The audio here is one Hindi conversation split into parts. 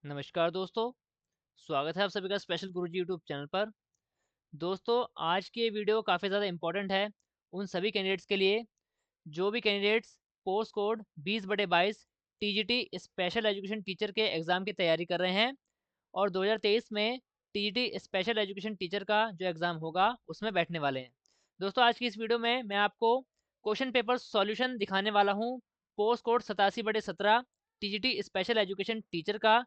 नमस्कार दोस्तों, स्वागत है आप सभी का स्पेशल गुरुजी यूट्यूब चैनल पर। दोस्तों, आज की ये वीडियो काफ़ी ज़्यादा इम्पोर्टेंट है उन सभी कैंडिडेट्स के लिए जो भी candidates post code 20/22 TGT special education teacher के एग्ज़ाम की तैयारी कर रहे हैं और 2023 में टीजीटी स्पेशल एजुकेशन टीचर का जो एग्ज़ाम होगा उसमें बैठने वाले हैं। दोस्तों, आज की इस वीडियो में मैं आपको क्वेश्चन पेपर सॉल्यूशन दिखाने वाला हूँ post code 87/17 TGT special education teacher का।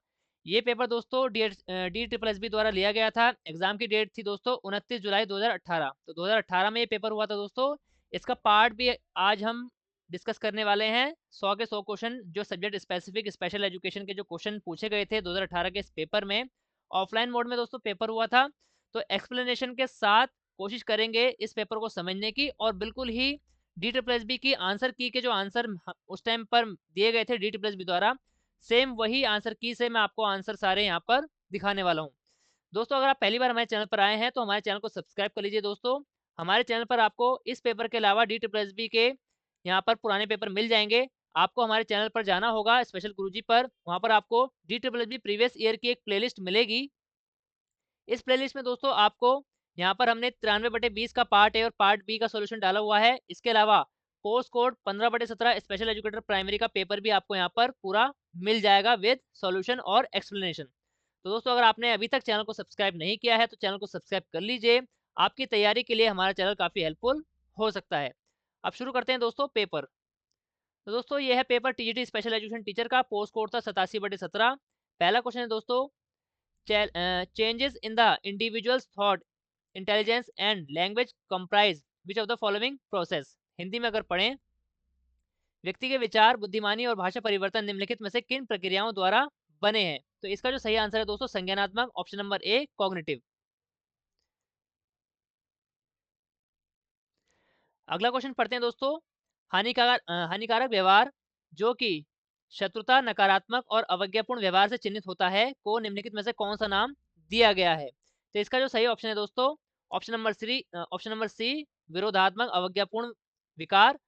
ये पेपर दोस्तों डी ट्रिपल एस बी द्वारा लिया गया था। एग्जाम की डेट थी दोस्तों 29 जुलाई 2018। तो 2018 में ये पेपर हुआ था दोस्तों। इसका पार्ट भी आज हम डिस्कस करने वाले हैं। 100 के 100 क्वेश्चन जो सब्जेक्ट स्पेसिफिक स्पेशल एजुकेशन के जो क्वेश्चन पूछे गए थे 2018 के इस पेपर में, ऑफलाइन मोड में दोस्तों पेपर हुआ था। तो एक्सप्लेनेशन के साथ कोशिश करेंगे इस पेपर को समझने की और बिल्कुल ही डी ट्रिपल एस बी की आंसर की के जो आंसर उस टाइम पर दिए गए थे डी ट्रिपल एस बी द्वारा, सेम वही आंसर की से मैं आपको आंसर सारे यहाँ पर दिखाने वाला हूँ। दोस्तों, अगर आप पहली बार हमारे चैनल पर आए हैं तो हमारे चैनल को सब्सक्राइब कर लीजिए दोस्तों। हमारे चैनल पर आपको इस पेपर के अलावा डी ट्रिपल एस बी के यहाँ पर पुराने पेपर मिल जाएंगे। आपको हमारे चैनल पर जाना होगा स्पेशल गुरुजी पर, वहाँ पर आपको D triple S B previous year की एक प्लेलिस्ट मिलेगी। इस प्लेलिस्ट में दोस्तों आपको यहाँ पर हमने 93/20 का पार्ट ए और पार्ट बी का सॉल्यूशन डाला हुआ है। इसके अलावा post code 15/17 special educator primary का पेपर भी आपको यहाँ पर पूरा मिल जाएगा विद सॉल्यूशन और एक्सप्लेनेशन। तो दोस्तों, अगर आपने अभी तक चैनल को सब्सक्राइब नहीं किया है तो चैनल को सब्सक्राइब कर लीजिए। आपकी तैयारी के लिए हमारा चैनल काफ़ी हेल्पफुल हो सकता है। अब शुरू करते हैं दोस्तों पेपर। तो दोस्तों, ये है paper TGT special education teacher का। पोस्ट कोड था 87/17। पहला क्वेश्चन है दोस्तों, changes in the individual's thought, intelligence and language comprise which of the following process? Hindi में अगर पढ़ें, व्यक्ति के विचार, बुद्धिमानी और भाषा परिवर्तन निम्नलिखित में से किन प्रक्रियाओं द्वारा बने हैं? तो इसका जो सही आंसर है दोस्तों संज्ञानात्मक, ऑप्शन नंबर ए कॉग्निटिव। अगला क्वेश्चन पढ़ते हैं दोस्तों, हानिकारक व्यवहार जो कि शत्रुता, नकारात्मक और अवज्ञापूर्ण व्यवहार से चिन्हित होता है को निम्नलिखित में से कौन सा नाम दिया गया है? तो इसका जो सही ऑप्शन है दोस्तों ऑप्शन नंबर सी विरोधात्मक अवज्ञापूर्ण विकार,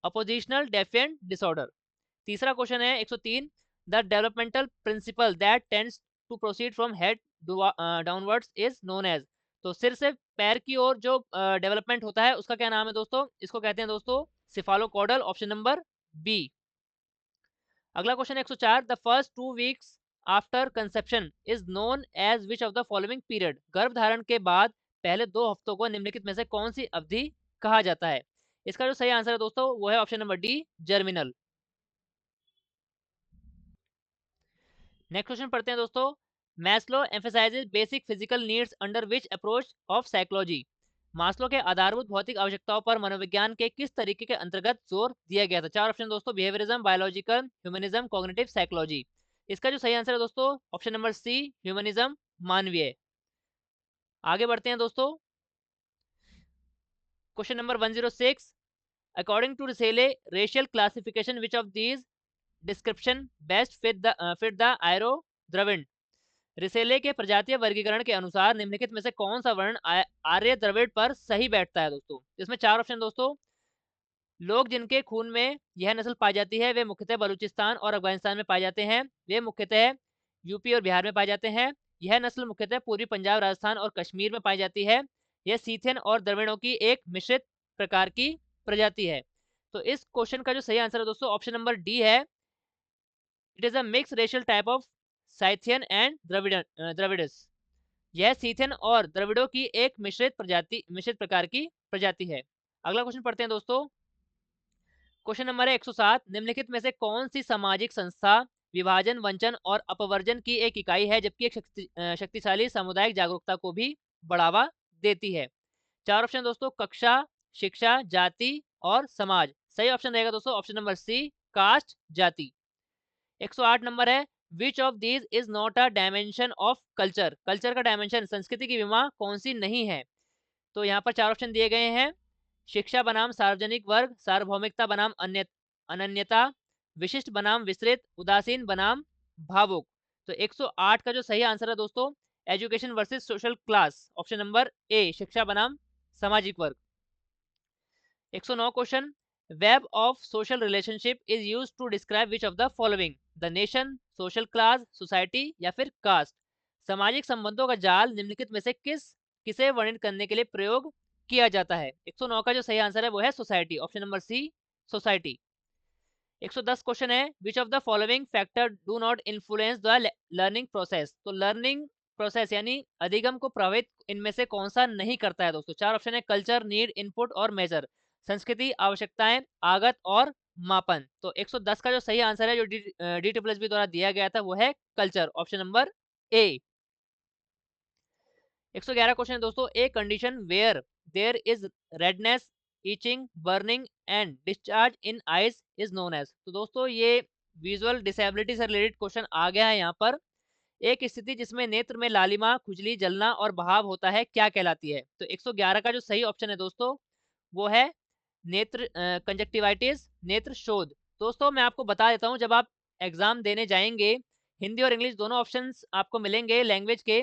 अपोजिशनल डेफिएंट डिसऑर्डर। तीसरा क्वेश्चन है 103, the developmental principle that tends to proceed from head downwards is known as. तो सिर से पैर की ओर जो डेवलपमेंट होता है उसका क्या नाम है दोस्तों? इसको कहते हैं दोस्तों सिफालोकॉडल, ऑप्शन नंबर बी। अगला question 104, the first 2 weeks after conception is known as which of the following period. गर्भ धारण के बाद पहले 2 हफ्तों को निम्नलिखित में से कौन सी अवधि कहा जाता है? इसका जो सही आंसर है दोस्तों वो है option number D, germinal. Next question पढ़ते हैं दोस्तों, Maslow emphasises basic physical needs under which approach of psychology. Maslow के आधारभूत भौतिक आवश्यकताओं पर मनोविज्ञान के किस तरीके के अंतर्गत जोर दिया गया था? चार ऑप्शन दोस्तों, behaviourism, biological, humanism, cognitive psychology. इसका जो सही आंसर है दोस्तों ऑप्शन नंबर सी, ह्यूमनिज्म, मानवीय। आगे बढ़ते हैं दोस्तों, question number 106, according to Risley racial classification which of these description best fit the Aryo Dravid. Risley के प्रजातीय वर्गीकरण के अनुसार निम्नलिखित में से कौन सा वर्ण आर्य द्रविड़ पर सही बैठता है दोस्तों? इसमें चार ऑप्शन दोस्तों, लोग जिनके खून में यह नस्ल पाई जाती है वे मुख्यतः बलूचिस्तान और अफगानिस्तान में पाए जाते हैं। वे मुख्यतः यूपी और बिहार में पाए जाते हैं। यह नस्ल मुख्यतः पूर्वी पंजाब, राजस्थान और कश्मीर में पाई जाती है। यह सीथियन और द्रविड़ों की एक मिश्रित प्रकार की प्रजाति है। तो इस क्वेश्चन का जो सही आंसर है दोस्तों ऑप्शन नंबर डी है। It is a mix racial type of Scythian and Dravids. यह सीथियन और द्रविड़ों की एक मिश्रित प्रकार की प्रजाति है। अगला क्वेश्चन पढ़ते हैं दोस्तों, क्वेश्चन नंबर है 107, निम्नलिखित में से कौन सी सामाजिक संस्था विभाजन, वंचन और अपवर्जन की एक इकाई है जबकि एक शक्तिशाली सामुदायिक जागरूकता को भी बढ़ावा देती है? चार ऑप्शन दोस्तों, कक्षा, शिक्षा, जाति और समाज। सही ऑप्शन रहेगा दोस्तों ऑप्शन नंबर सी, कास्ट, जाति। 108 नंबर है, which of these is not a dimension of culture. Culture का डायमेंशन, संस्कृति की विमा कौन सी नहीं है? तो यहाँ पर चार ऑप्शन दिए गए हैं, शिक्षा बनाम सार्वजनिक वर्ग, सार्वभौमिकता बनाम अनन्यता, विशिष्ट बनाम विस्तृत, उदासीन बनाम भावुक। तो 108 का जो सही आंसर है दोस्तों, education versus social class, option number A, शिक्षा बनाम सामाजिक वर्ग। 109 question, web of social relationship is used to describe which of the following? The nation, social class, society या फिर कास्ट। सामाजिक संबंधों का जाल निम्नलिखित में से किसे वर्णित करने के लिए प्रयोग किया जाता है? 109 का जो सही आंसर है वो है society, option number C, society. 110 question है, which of the following factor do not influence the learning process. तो लर्निंग प्रोसेस यानी अधिगम को प्रभावित इनमें से कौन सा नहीं करता है दोस्तों? चार ऑप्शन है, कल्चर, नीड, इनपुट और मेजर। संस्कृति, आवश्यकताएं, आगत और मापन। तो 110 का जो सही आंसर है जो डी ट्रिपल एस बी द्वारा दिया गया था वो है culture, option number A. 111 question है दोस्तों, a condition where there is redness, itching, burning and discharge in eyes is known as. तो दोस्तों ये विजुअल डिसेबिलिटी से रिलेटेड क्वेश्चन आ गया है यहाँ पर। एक स्थिति जिसमें नेत्र में लालिमा, खुजली, जलना और बहाव होता है क्या कहलाती है? तो 111 का जो सही ऑप्शन है दोस्तों वो है नेत्र कंजक्टिवाइटिस, नेत्र शोध। दोस्तों मैं आपको बता देता हूँ, जब आप एग्जाम देने जाएंगे हिंदी और इंग्लिश दोनों ऑप्शंस आपको मिलेंगे लैंग्वेज के,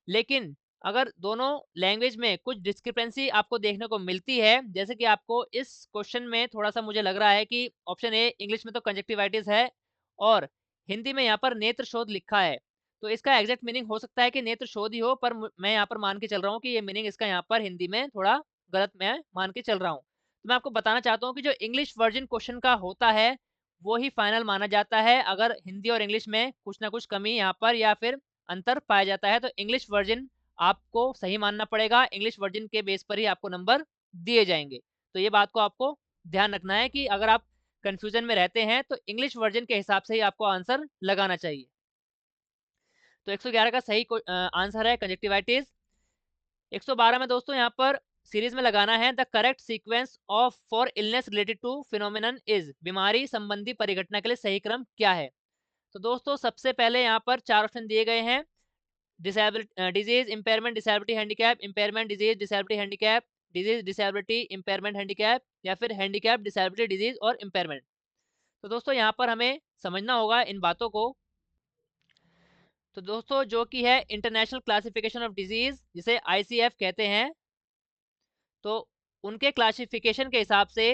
लेकिन अगर दोनों लैंग्वेज में कुछ डिस्क्रिपेंसी आपको देखने को मिलती है, जैसे कि आपको इस क्वेश्चन में थोड़ा सा मुझे लग रहा है कि ऑप्शन ए इंग्लिश में तो कंजक्टिवाइटिस है और हिंदी में यहाँ पर नेत्र शोध लिखा है, तो इसका एग्जैक्ट मीनिंग हो सकता है कि नेत्र शोध ही हो, पर मैं यहाँ पर मान के चल रहा हूँ कि ये मीनिंग इसका यहाँ पर हिंदी में थोड़ा गलत मैं मान के चल रहा हूँ। तो मैं आपको बताना चाहता हूँ कि जो इंग्लिश वर्जन क्वेश्चन का होता है वो ही फाइनल माना जाता है। अगर हिंदी और इंग्लिश में कुछ ना कुछ कमी यहाँ पर या फिर अंतर पाया जाता है तो इंग्लिश वर्जन आपको सही मानना पड़ेगा, इंग्लिश वर्जन के बेस पर ही आपको नंबर दिए जाएंगे। तो ये बात को आपको ध्यान रखना है कि अगर आप कंफ्यूजन में रहते हैं तो इंग्लिश वर्जन के हिसाब से ही आपको आंसर लगाना चाहिए। तो 111 का सही आंसर है कंजक्टिवाइटिस। 112 में दोस्तों यहाँ पर सीरीज में लगाना है, the correct sequence of four illness related to phenomenon is. बीमारी संबंधी परिघटना के लिए सही क्रम क्या है? तो दोस्तों सबसे पहले यहाँ पर चार ऑप्शन दिए गए हैं, disability, disease, impairment, disability, handicap, impairment, disease, disability, handicap, disease, disability, impairment, handicap या फिर हैंडीकैप, डिसेबिलिटी, डिजीज और इम्पेयरमेंट। तो दोस्तों यहाँ पर हमें समझना होगा इन बातों को। तो दोस्तों जो कि है इंटरनेशनल क्लासिफिकेशन ऑफ डिजीज, जिसे आईसीएफ कहते हैं, तो उनके क्लासिफिकेशन के हिसाब से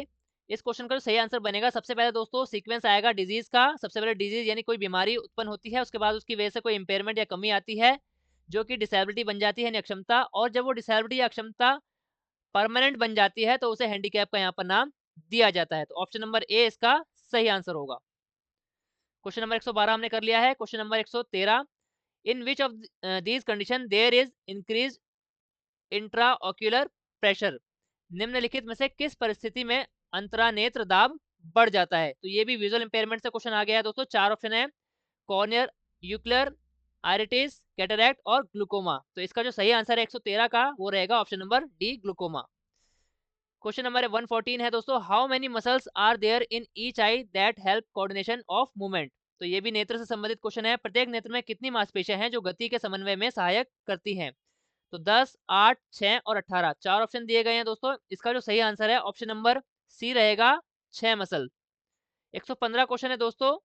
इस क्वेश्चन का जो सही आंसर बनेगा, सबसे पहले दोस्तों सीक्वेंस आएगा डिजीज का। सबसे पहले डिजीज यानी कोई बीमारी उत्पन्न होती है, उसके बाद उसकी वजह से कोई इंपेयरमेंट या कमी आती है जो कि डिसेबिलिटी बन जाती है यानी अक्षमता, और जब वो डिसेबिलिटी या अक्षमता परमानेंट बन जाती है तो उसे हैंडीकैप का यहाँ पर नाम दिया जाता है। तो ऑप्शन नंबर ए इसका सही आंसर होगा। क्वेश्चन नंबर 112 हमने कर लिया है। Question number 113, in which of these condition there is increase intraocular pressure. निम्नलिखित में से किस परिस्थिति में अंतरानेत्र दाब बढ़ जाता है? तो ये भी विजुअल इंपेयरमेंट से क्वेश्चन आ गया है दोस्तों। चार ऑप्शन है, कॉर्नियर, यूक्लर, आइरिटिस, कैटरैक्ट और ग्लूकोमा। तो इसका जो सही आंसर है 113 का वो रहेगा option number D, glaucoma. Question number 114 है दोस्तों, how many muscles are there in each eye that help coordination of movement. तो ये भी नेत्र से संबंधित क्वेश्चन है, प्रत्येक नेत्र में कितनी मांसपेशियां हैं जो गति के समन्वय में सहायक करती हैं? तो 10, 8, 6 और 18 चार ऑप्शन दिए गए हैं दोस्तों। इसका जो सही आंसर है ऑप्शन नंबर सी रहेगा, 6 मसल। 115 क्वेश्चन है दोस्तों,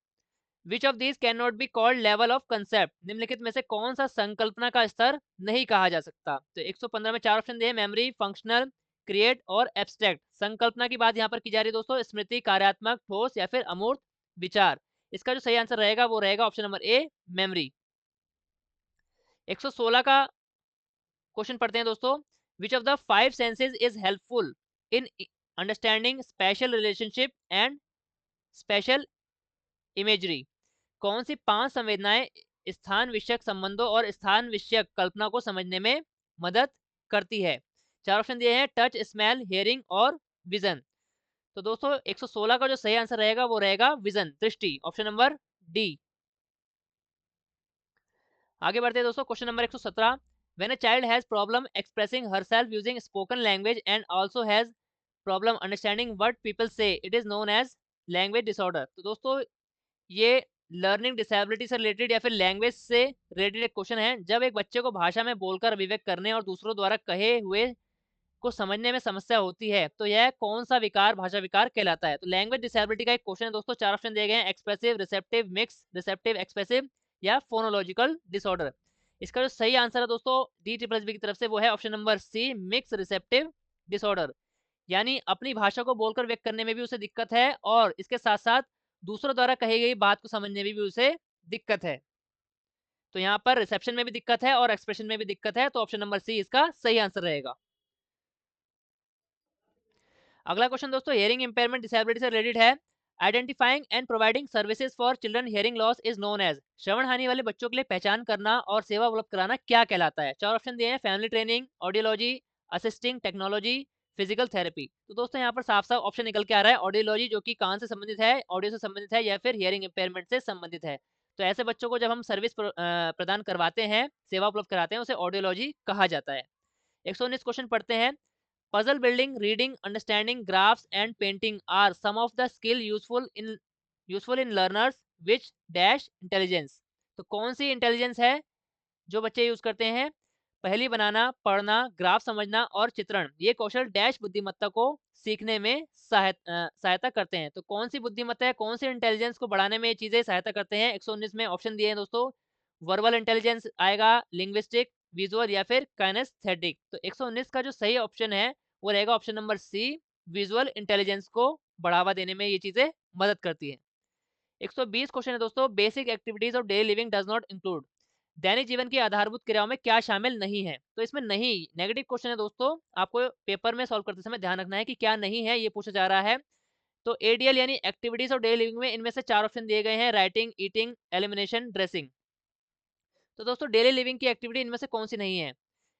which of these can not be called level of concept. निम्नलिखित में से कौन सा संकल्पना का स्तर नहीं कहा जा सकता? तो 115 में चार ऑप्शन दिए, मेमोरी, फंक्शनल, क्रिएट और एब्स्ट्रैक्ट। संकल्पना की बात यहाँ पर की जा रही है दोस्तों, स्मृति, कार्यात्मक, ठोस या फिर अमूर्त विचार। इसका जो सही आंसर रहेगा वो रहेगा ऑप्शन नंबर ए, मेमोरी। 116 का क्वेश्चन पढ़ते हैं दोस्तों, which of the 5 senses is helpful in understanding special relationship and special imagery. कौन सी 5 संवेदनाएं स्थान विषयक संबंधों और स्थान विषयक कल्पना को समझने में मदद करती है? चार ऑप्शन दिए हैं, टच, स्मेल, हियरिंग और विजन। तो दोस्तों 116 का जो सही आंसर रहेगा वो रहेगा विजन, दृष्टि, ऑप्शन नंबर डी। आगे बढ़ते हैं दोस्तों, question number 117, when a child has problem expressing herself using spoken language and also has problem understanding what people say, it is known as language disorder. तो दोस्तों ये लर्निंग डिसेबिलिटी से रिलेटेड या फिर लैंग्वेज से रिलेटेड एक क्वेश्चन है। जब एक बच्चे को भाषा में बोलकर अभिव्यक्त करने और दूसरों द्वारा कहे हुए को समझने में समस्या होती है तो यह कौन सा विकार भाषा विकार कहलाता है? तो लैंग्वेज डिसेबिलिटी का एक क्वेश्चन है दोस्तों। चार ऑप्शन दिए गए हैं, expressive, receptive, mix, receptive expressive या फोनोलॉजिकल डिसऑर्डर। इसका जो सही आंसर है दोस्तों डी ट्रिपल एस बी की तरफ से वो है option number C, mix receptive disorder. यानी अपनी भाषा को बोलकर व्यक्त करने में भी उसे दिक्कत है और इसके साथ साथ दूसरों द्वारा कही गई बात को समझने में भी उसे दिक्कत है। तो यहाँ पर रिसेप्शन में भी दिक्कत है और एक्सप्रेशन में भी दिक्कत है, तो ऑप्शन नंबर सी इसका सही आंसर रहेगा। अगला क्वेश्चन दोस्तों हियरिंग इम्पेयरमेंट डिसेबिलिटी से रिलेटेड है। Identifying and providing services for children hearing loss is known as. श्रवण हानि वाले बच्चों के लिए पहचान करना और सेवा उपलब्ध कराना क्या कहलाता है? चार ऑप्शन दिए हैं, family training, audiology, assisting technology, physical therapy. तो दोस्तों यहाँ पर साफ साफ ऑप्शन निकल के आ रहा है ऑडियोलॉजी, जो कि कान से संबंधित है, ऑडियो से संबंधित है, या फिर हियरिंग इम्पेयरमेंट से संबंधित है। तो ऐसे बच्चों को जब हम सर्विस प्रदान करवाते हैं, सेवा उपलब्ध कराते हैं, उसे ऑडियोलॉजी कहा जाता है। 119 क्वेश्चन पढ़ते हैं। Puzzle building, reading, understanding, graphs and painting are some of the skill useful in learners which dash intelligence। तो कौन सी इंटेलिजेंस है जो बच्चे यूज करते हैं? पहेली बनाना, पढ़ना, ग्राफ समझना और चित्रण, ये कौशल डैश बुद्धिमत्ता को सीखने में सहायता करते हैं। तो कौन सी बुद्धिमत्ता है, कौन सी इंटेलिजेंस को बढ़ाने में ये चीजें सहायता करते हैं? 119 में ऑप्शन दिए हैं दोस्तों। वर्बल इंटेलिजेंस आएगा, लिंग्विस्टिक, विजुअल या फिर काइनेस्थेटिक। तो 119 का जो सही ऑप्शन है वो रहेगा option number C, visual intelligence को बढ़ावा देने में ये चीजें मदद करती है। 120 क्वेश्चन है दोस्तों। Basic activities of daily living does not include. दैनिक जीवन की आधारभूत क्रियाओं में क्या शामिल नहीं है? तो इसमें नहीं नेगेटिव क्वेश्चन है दोस्तों, आपको पेपर में सॉल्व करते समय ध्यान रखना है कि क्या नहीं है, ये पूछा जा रहा है। तो एडीएल यानी एक्टिविटीज ऑफ डेली लिविंग में इनमें से चार ऑप्शन दिए गए हैं, राइटिंग, ईटिंग, एलिमिनेशन, ड्रेसिंग। तो दोस्तों डेली लिविंग की एक्टिविटी इनमें से कौन सी नहीं है?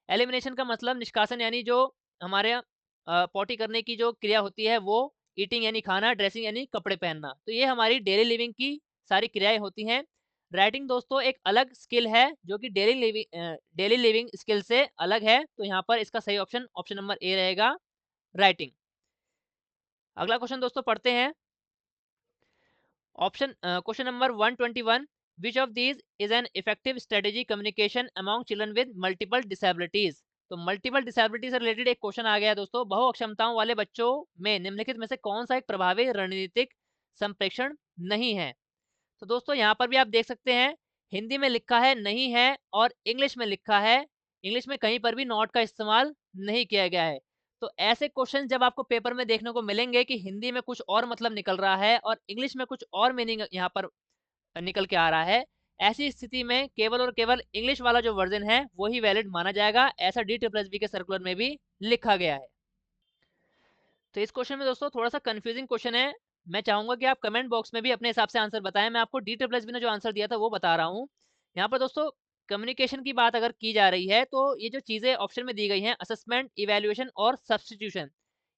एलिमिनेशन का मतलब निष्कासन, यानी जो हमारे पॉटी करने की जो क्रिया होती है वो। ईटिंग यानी खाना, ड्रेसिंग यानी कपड़े पहनना। तो ये हमारी डेली लिविंग की सारी क्रियाएं होती हैं। राइटिंग दोस्तों एक अलग स्किल है जो कि डेली लिविंग स्किल से अलग है। तो यहाँ पर इसका सही ऑप्शन ऑप्शन नंबर ए रहेगा, राइटिंग। अगला क्वेश्चन दोस्तों पढ़ते हैं। Option question number 121, which of these is an effective strategy communication among children with multiple disabilities. तो मल्टीपल डिसेबिलिटी से रिलेटेड एक क्वेश्चन आ गया दोस्तों। बहु अक्षमताओं वाले बच्चों में निम्नलिखित में से कौन सा एक प्रभावी रणनीतिक संप्रेषण नहीं है? तो दोस्तों यहाँ पर भी आप देख सकते हैं, हिंदी में लिखा है नहीं है और इंग्लिश में लिखा है, इंग्लिश में कहीं पर भी नॉट का इस्तेमाल नहीं किया गया है। तो ऐसे क्वेश्चन जब आपको पेपर में देखने को मिलेंगे कि हिंदी में कुछ और मतलब निकल रहा है और इंग्लिश में कुछ और मीनिंग यहाँ पर निकल के आ रहा है, ऐसी स्थिति में केवल और केवल इंग्लिश वाला जो वर्जन है वही वैलिड माना जाएगा। ऐसा DSSB के सर्कुलर में भी लिखा गया है। तो इस क्वेश्चन में दोस्तों थोड़ा सा कंफ्यूजिंग क्वेश्चन है। मैं चाहूंगा कि आप कमेंट बॉक्स में भी अपने हिसाब से आंसर बताएं। मैं आपको DSSB ने जो आंसर दिया था वो बता रहा हूँ। यहाँ पर दोस्तों कम्युनिकेशन की बात अगर की जा रही है तो ये जो चीज़ें ऑप्शन में दी गई हैं, असेसमेंट, इवेल्युएशन और सब्सटीट्यूशन,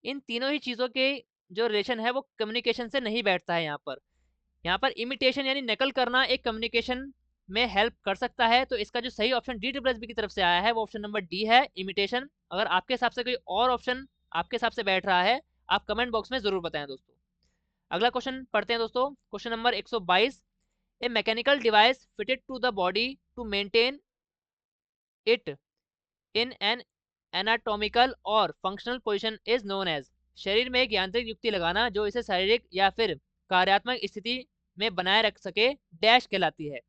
इन तीनों ही चीज़ों के जो रिलेशन है वो कम्युनिकेशन से नहीं बैठता है। यहाँ पर इमिटेशन यानी नकल करना एक कम्युनिकेशन में हेल्प कर सकता है। तो इसका जो सही ऑप्शन DSSB की तरफ से आया है वो ऑप्शन नंबर डी है, इमिटेशन। अगर आपके हिसाब से कोई और ऑप्शन आपके हिसाब से बैठ रहा है, आप कमेंट बॉक्स में जरूर बताएं दोस्तों। अगला क्वेश्चन पढ़ते हैं दोस्तों। Question number 122, a mechanical device fitted to the body to maintain it in an anatomical और functional position is known as. शरीर में एक यांत्रिक युक्ति लगाना जो इसे शारीरिक या फिर कार्यात्मक स्थिति में बनाए रख सके, डैश कहलाती है।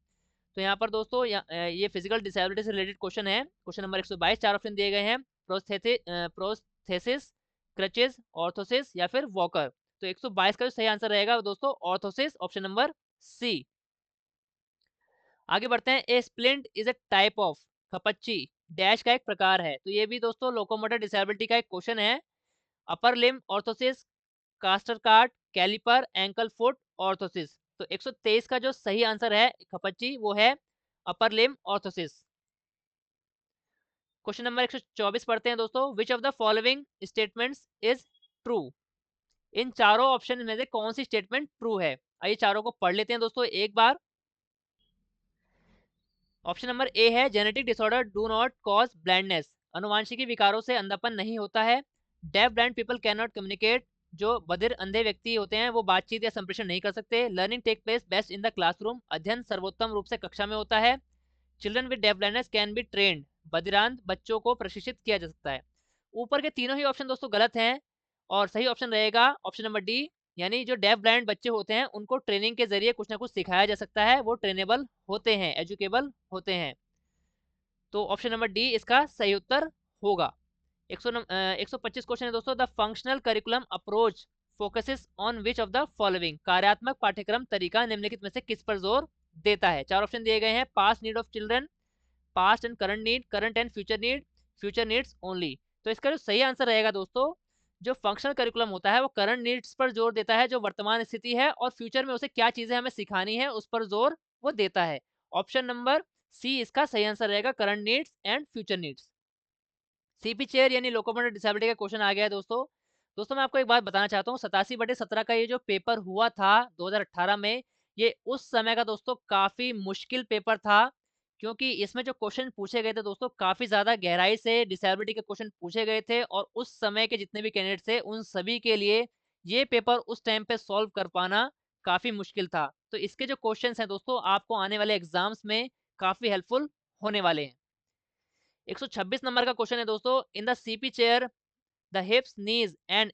तो यहाँ पर दोस्तों ये फिजिकल डिसेबिलिटी से रिलेटेड क्वेश्चन है। क्वेश्चन नंबर 122, चार ऑप्शन दिए गए हैं, प्रोस्थेसिस, क्रचेस, ऑर्थोसिस या फिर वॉकर। तो 122 का जो सही आंसर रहेगा दोस्तों ऑर्थोसिस, ऑप्शन नंबर सी। आगे बढ़ते हैं। A splint is a type of, खपच्ची डैश का एक प्रकार है। तो ये भी दोस्तों लोकोमोटर डिसेबिलिटी का एक क्वेश्चन है। Upper limb orthosis, caster cart, caliper, ankle foot orthosis. तो 123 का जो सही आंसर है खपच्ची वो है upper limb orthosis. Question number 124 पढ़ते हैं दोस्तों। Which of the following statements is true. इन चारों ऑप्शन में से कौन सी स्टेटमेंट ट्रू है? आइए चारों को पढ़ लेते हैं दोस्तों एक बार। ऑप्शन नंबर ए है, genetic disorder do not cause blindness. अनुवांशिकी विकारों से अंधापन नहीं होता है। Deaf blind people can not communicate. जो बधिर अंधे व्यक्ति होते हैं वो बातचीत या संप्रेषण नहीं कर सकते। Learning take place best in the classroom. अध्ययन सर्वोत्तम रूप से कक्षा में होता है। Children with deaf blindness can be trained. बधिरांध बच्चों को प्रशिक्षित किया जा सकता है। ऊपर के तीनों ही ऑप्शन दोस्तों गलत हैं और सही ऑप्शन रहेगा ऑप्शन नंबर डी, यानी जो डेफ ब्लाइंड बच्चे होते हैं उनको ट्रेनिंग के जरिए कुछ ना कुछ सिखाया जा सकता है, वो ट्रेनेबल होते हैं, एजुकेबल होते हैं। तो ऑप्शन नंबर डी इसका सही उत्तर होगा। 125 क्वेश्चन है दोस्तों। The functional curriculum approach focuses on which of the following. कार्यात्मक पाठ्यक्रम तरीका निम्नलिखित में से किस पर जोर देता है। 4 ऑप्शन दिए गए हैं, past need of children, past and current need, current and future need, future needs only. तो इसका जो सही आंसर रहेगा दोस्तों, जो फंक्शनल करिकुलम होता है वो करंट नीड्स पर जोर देता है, जो वर्तमान स्थिति है, और फ्यूचर में उसे क्या चीजें हमें सिखानी है उस पर जोर वो देता है। ऑप्शन नंबर सी इसका सही आंसर रहेगा, current needs and future needs. CP chair यानी लोकोमोटर डिसेबिलिटी का क्वेश्चन आ गया है दोस्तों। दोस्तों मैं आपको एक बात बताना चाहता हूँ, 87/17 का ये जो पेपर हुआ था 2018 में, ये उस समय का दोस्तों काफी मुश्किल पेपर था, क्योंकि इसमें जो क्वेश्चन पूछे गए थे दोस्तों, काफी ज्यादा गहराई से डिसेबिलिटी के क्वेश्चन पूछे गए थे, और उस समय के जितने भी कैंडिडेट थे उन सभी के लिए ये पेपर उस टाइम पे सॉल्व कर पाना काफी मुश्किल था। तो इसके जो क्वेश्चन हैं दोस्तों, आपको आने वाले एग्जाम्स में काफी हेल्पफुल होने वाले हैं। 126 नंबर का क्वेश्चन है दोस्तों, in the CP chair the hips knees and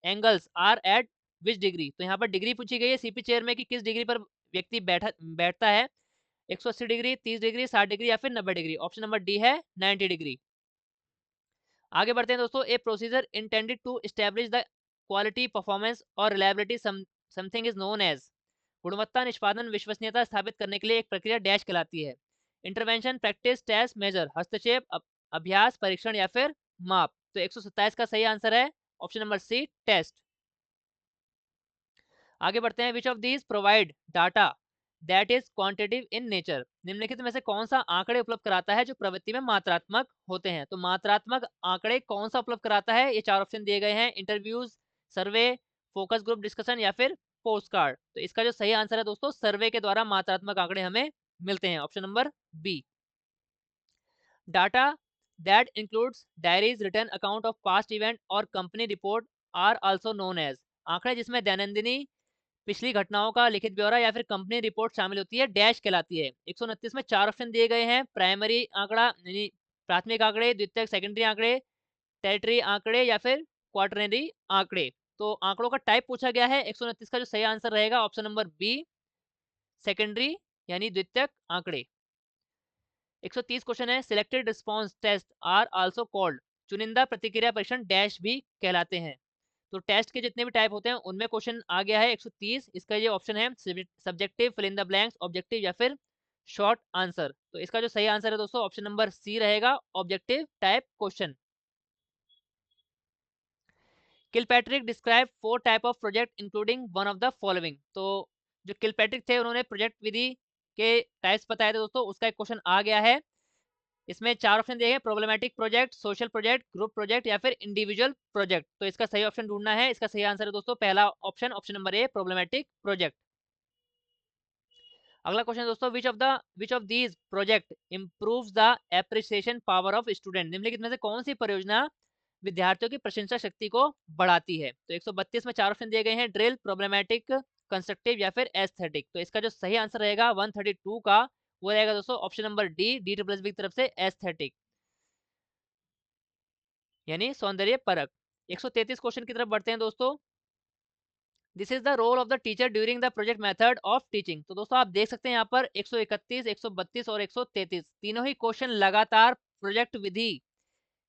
angles are at which degree. तो यहाँ पर डिग्री पूछी गई है सीपी चेयर में कि किस डिग्री पर व्यक्ति बैठता है, 180 डिग्री, 30 डिग्री, 60 डिग्री या फिर 90 डिग्री। ऑप्शन नंबर डी है 90 डिग्री। आगे बढ़ते हैं दोस्तों, a procedure intended to establish the quality performance और reliability something is known as. गुणवत्ता, निष्पादन, विश्वसनीयता स्थापित करने के लिए एक प्रक्रिया डैश कहलाती है। इंटरवेंशन, प्रैक्टिस, टेस्ट, मेजर, हस्तक्षेप, अभ्यास, परीक्षण या फिर माप। तो 127 का सही आंसर है ऑप्शन नंबर सी, टेस्ट। आगे बढ़ते हैं, which of these provide data that is quantitative in nature. निम्नलिखित में से कौन सा आंकड़े उपलब्ध कराता है जो प्रवृत्ति में मात्रात्मक होते हैं। तो मात्रात्मक आंकड़े कौन सा उपलब्ध कराता है, ये 4 ऑप्शन दिए गए हैं, इंटरव्यूज, सर्वे, फोकस ग्रुप डिस्कशन या फिर पोस्ट कार्ड। तो इसका जो सही आंसर है दोस्तों, सर्वे के द्वारा मात्रात्मक आंकड़े हमें मिलते हैं, option number B. Data that includes diaries, return account of past event और company report are also known as. आंकड़े जिसमें दैनंदिनी पिछली घटनाओं का लिखित ब्यौरा या फिर कंपनी रिपोर्ट शामिल होती है, डैश कहलाती है। 129 में 4 ऑप्शन दिए गए हैं, प्राइमरी आंकड़ा यानी प्राथमिक आंकड़े, द्वितीयक सेकेंडरी आंकड़े, टेरिटरी आंकड़े या फिर क्वार्टरनरी आंकड़े। तो आंकड़ों का टाइप पूछा गया है, 129 का जो सही आंसर रहेगा ऑप्शन नंबर बी, सेकेंडरी यानी द्वितीयक आंकड़े। 130 क्वेश्चन है, selected response test are also called. चुनिंदा प्रतिक्रिया परीक्षण डैश भी कहलाते हैं। तो टेस्ट के जितने भी टाइप होते हैं उनमें क्वेश्चन आ गया है 130। इसका ये ऑप्शन है subjective, fill in the blanks, objective या फिर शॉर्ट आंसर। तो इसका जो सही आंसर है दोस्तों, ऑप्शन नंबर सी रहेगा, objective type question. Kilpatrick describe 4 type of project including one of the following. तो जो किलपैट्रिक थे उन्होंने प्रोजेक्ट विधि के टाइप्स बताए थे दोस्तों, उसका एक क्वेश्चन आ गया है। इसमें 4 ऑप्शन दिए हैं, problematic project, social project, group project या फिर इंडिविजुअल प्रोजेक्ट। तो इसका सही ऑप्शन ढूंढना है। इसका सही आंसर है दोस्तों पहला ऑप्शन, ऑप्शन नंबर ए, प्रॉब्लमैटिक प्रोजेक्ट। अगला क्वेश्चन दोस्तों, which of these project improves the appreciation power of student. निम्नलिखित में से कौन सी परियोजना विद्यार्थियों की प्रशंसा शक्ति को बढ़ाती है। तो 132 में 4 ऑप्शन दिए गए हैं, ड्रिल, प्रॉब्लमैटिक, कंस्ट्रक्टिव या फिर एस्थेटिक। तो इसका जो सही आंसर रहेगा 132 का, वो रहेगा दोस्तों option number D, D triple की तरफ से, एस्थेटिक यानी सौंदर्य परक। 133 क्वेश्चन की तरफ बढ़ते हैं दोस्तों, this is the role of the teacher during the project method of teaching. तो दोस्तों आप देख सकते हैं यहाँ पर 131, 132 और 133 तीनों ही क्वेश्चन लगातार प्रोजेक्ट विधि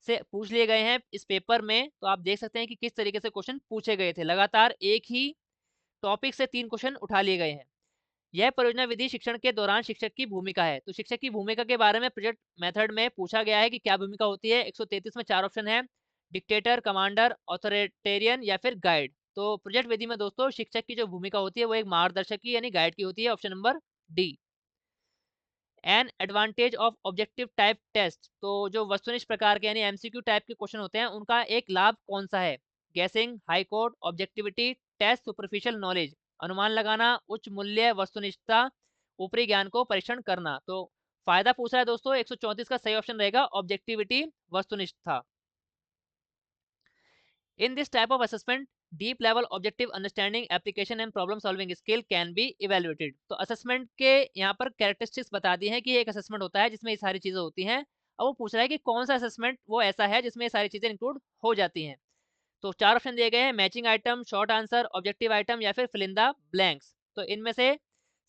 से पूछ लिए गए हैं इस पेपर में। तो आप देख सकते हैं कि किस तरीके से क्वेश्चन पूछे गए थे, लगातार एक ही टॉपिक से 3 क्वेश्चन उठा लिए गए हैं। यह परियोजना विधि शिक्षण के दौरान शिक्षक की भूमिका है। तो शिक्षक की भूमिका के बारे में प्रोजेक्ट मेथड में पूछा गया है कि क्या भूमिका होती है। 133 में 4 ऑप्शन है, डिक्टेटर, कमांडर, ऑथोरिटेरियन या फिर गाइड। तो प्रोजेक्ट विधि में दोस्तों शिक्षक की जो भूमिका होती है वो एक मार्गदर्शक की यानी गाइड की होती है, option number D. An advantage of objective type test. तो जो वस्तुनिष्ठ प्रकार के यानी एमसीक्यू टाइप के क्वेश्चन होते हैं उनका एक लाभ कौन सा है। Guessing, high court, objectivity, test, superficial knowledge, अनुमान लगाना, उच्च मूल्य, वस्तुनिष्ठता, ऊपरी ज्ञान को परीक्षण करना। तो फायदा पूछा है दोस्तों, 134 का सही ऑप्शन रहेगा objectivity, वस्तुनिष्ठता। In this type of assessment, deep level objective understanding, application and problem solving skill can be evaluated। तो assessment के यहाँ पर characteristics बता दी हैं कि एक assessment होता है जिसमें ये सारी चीजें होती हैं। अब वो पूछ रहा है कि कौन सा assessment वो ऐसा है जिसमें ये सारी चीजें इंक्लूड हो जाती हैं। तो 4 ऑप्शन दिए गए हैं, matching item, short answer, objective item या फिर फिल इन द ब्लैंक्स। तो इनमें से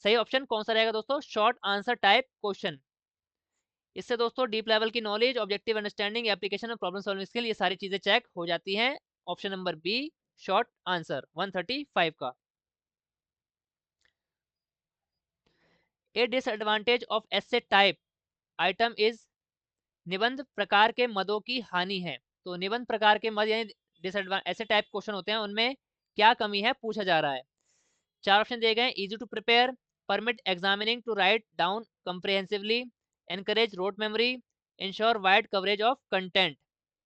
सही ऑप्शन कौन सा रहेगा दोस्तों, शॉर्ट आंसर टाइप क्वेश्चन। इससे दोस्तों डीप लेवल की नॉलेज, ऑब्जेक्टिव अंडरस्टैंडिंग, एप्लीकेशन और प्रॉब्लम सॉल्विंग स्किल, ये सारी चीजें चेक हो जाती हैं। Option number B, short answer 135 का। A disadvantage of essay type item is, निबंध प्रकार के मदों की हानि है। तो निबंध प्रकार के मद यानी डिसएडवांट ऐसे टाइप क्वेश्चन होते हैं, उनमें क्या कमी है पूछा जा रहा है। 4 ऑप्शन दिए गए हैं। Easy to prepare, permit examining to write down comprehensively, encourage rote memory, ensure wide coverage of content.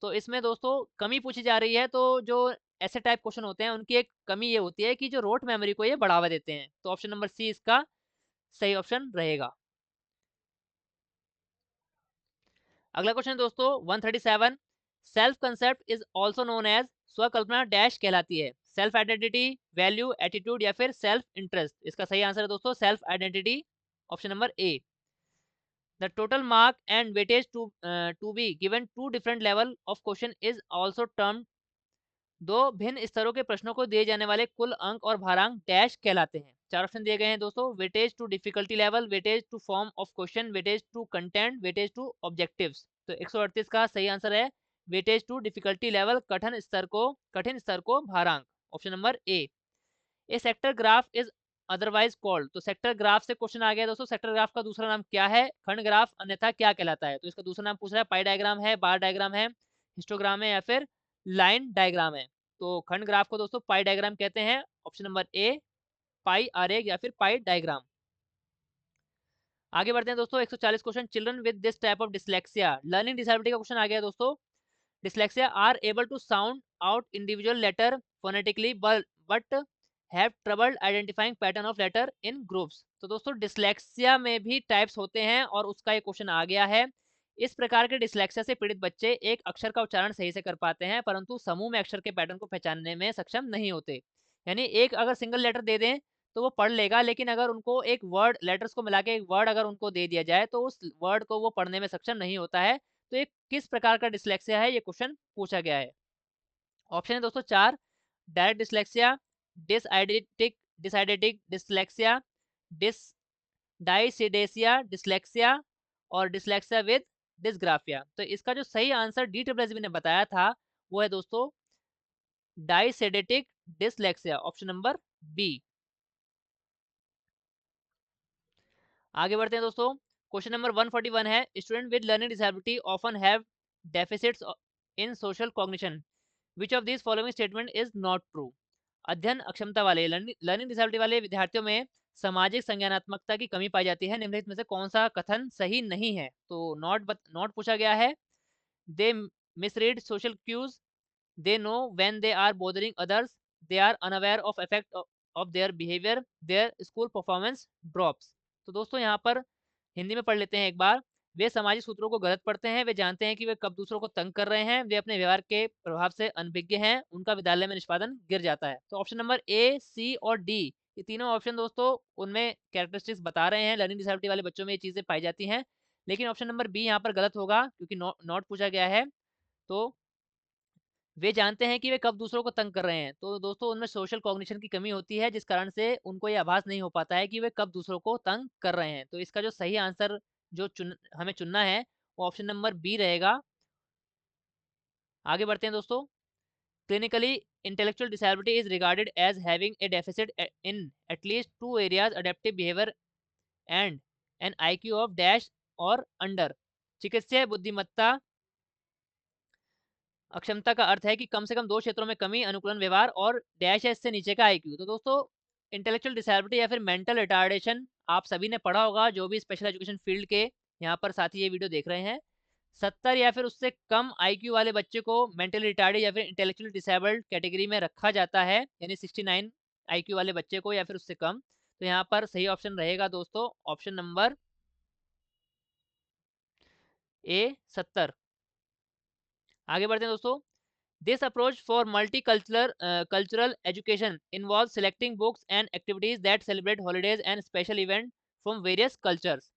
तो इसमें दोस्तों कमी पूछी जा रही है, तो जो ऐसे टाइप क्वेश्चन होते हैं उनकी एक कमी ये होती है कि जो रोट मेमोरी को ये बढ़ावा देते हैं। तो ऑप्शन नंबर सी इसका सही ऑप्शन रहेगा। अगला क्वेश्चन है दोस्तों 137, self concept is also known as, स्वकल्पना डैश कहलाती है, सेल्फ आइडेंटिटी, वैल्यू, एटीट्यूड या फिर सेल्फ इंटरेस्ट। इसका सही आंसर है दोस्तों self identity, option number A. The total mark and weightage to be given to different level of question is also termed, दो भिन्न स्तरों के प्रश्नों को दिए जाने वाले कुल अंक और भारांक डैश कहलाते हैं। 4 ऑप्शन दिए गए हैं दोस्तों। Weightage to difficulty level, weightage to form of question, weightage to content, weightage to objectives. तो 138 का सही आंसर है वेटेज टू डिफिकल्टी लेवल, कठिन स्तर को भारांक, option number A. A sector graph is otherwise called, तो सेक्टर ग्राफ से क्वेश्चन आ गया दोस्तों। सेक्टर ग्राफ का दूसरा नाम क्या है? खंड ग्राफ, अन्यथा क्या कहलाता है? तो इसका दूसरा नाम पूछ रहा है, पाई डायग्राम है, बार डायग्राम है, हिस्टोग्राम है या फिर लाइन डायग्राम है। तो खंड ग्राफ को दोस्तों पाई डायग्राम कहते हैं, ऑप्शन नंबर ए, पाई आरेख या फिर पाई डायग्राम। आगे बढ़ते हैं दोस्तों 140 question, children with this type of dyslexia, learning disability का क्वेश्चन आ गया दोस्तों। Dyslexia are able to sound out individual letter phonetically but have trouble identifying pattern of letter in groups। तो दोस्तों डिसलेक्सिया में भी टाइप्स होते हैं और उसका एक क्वेश्चन आ गया है। इस प्रकार के डिसलेक्सिया से पीड़ित बच्चे एक अक्षर का उच्चारण सही से कर पाते हैं परंतु समूह में अक्षर के पैटर्न को पहचानने में सक्षम नहीं होते। यानी एक अगर सिंगल लेटर दे दें तो वो पढ़ लेगा, लेकिन अगर उनको एक वर्ड, लेटर्स को मिला के एक वर्ड अगर उनको दे दिया जाए तो उस वर्ड को वो पढ़ने में सक्षम नहीं होता है। तो ये किस प्रकार का डिसलेक्सिया है, ये क्वेश्चन पूछा गया है। ऑप्शन है दोस्तों 4, direct dyslexia, dyseidetic dyseidetic dyslexia, dys डाइसिडेसिया डिसलेक्सिया और डिसलेक्सिया विद डिसग्राफिया। तो इसका जो सही आंसर DSSB ने बताया था वो है दोस्तों डाइसेडेटिक डिसलेक्सिया, ऑप्शन नंबर बी। आगे बढ़ते हैं दोस्तों, क्वेश्चन नंबर 141 है, student with learning disability often have deficits in social cognition, which of this following statement is not true. अध्ययन अक्षमता वाले लर्निंग डिसेबिलिटी वाले विद्यार्थियों में सामाजिक संज्ञानात्मकता की कमी पाई जाती है, निम्नलिखित में से कौन सा कथन सही नहीं है? तो नॉट पूछा गया है। They misread social cues, they know when they are bothering others, they are unaware of effect of their behavior, their school performance drops। तो दोस्तों यहाँ पर हिंदी में पढ़ लेते हैं एक बार। वे सामाजिक सूत्रों को गलत पढ़ते हैं, वे जानते हैं कि वे कब दूसरों को तंग कर रहे हैं, वे अपने व्यवहार के प्रभाव से अनभिज्ञ हैं, उनका विद्यालय में निष्पादन गिर जाता है। तो ऑप्शन नंबर ए, सी और डी, ये तीनों ऑप्शन दोस्तों उनमें कैरेक्टरिस्टिक्स बता रहे हैं, लर्निंग डिसेबिलिटी वाले बच्चों में ये चीज़ें पाई जाती हैं। लेकिन ऑप्शन नंबर बी यहाँ पर गलत होगा क्योंकि नॉट पूछा गया है। तो वे जानते हैं कि वे कब दूसरों को तंग कर रहे हैं। तो दोस्तों उनमें सोशल कॉग्निशन की कमी होती है जिस कारण से उनको ये आभास नहीं हो पाता है कि वे कब दूसरों को तंग कर रहे हैं। तो इसका जो सही आंसर जो हमें चुनना है वो ऑप्शन नंबर बी रहेगा। आगे बढ़ते हैं दोस्तों, clinically intellectual disability is regarded as having a deficit in at least two areas, adaptive behaviour and an IQ of dash or under. चिकित्सीय बुद्धिमत्ता अक्षमता का अर्थ है कि कम से कम 2 क्षेत्रों में कमी, अनुकूलन व्यवहार और डैश है इससे नीचे का IQ। तो दोस्तों इंटेलेक्चुअल डिसेबिलिटी या फिर मेंटल रिटार्डेशन आप सभी ने पढ़ा होगा, जो भी स्पेशल एजुकेशन फील्ड के यहाँ पर साथी ये वीडियो देख रहे हैं। 70 या फिर उससे कम IQ वाले बच्चे को मेंटली रिटार्डेड या फिर इंटेलेक्चुअली डिसेबल्ड कैटेगरी में रखा जाता है, यानी 69 IQ वाले बच्चे को या फिर उससे कम। तो यहाँ पर सही ऑप्शन रहेगा दोस्तों ऑप्शन नंबर ए, 70। आगे बढ़ते हैं दोस्तों, this approach for multicultural cultural education involves selecting books and activities that celebrate holidays and special events from various cultures।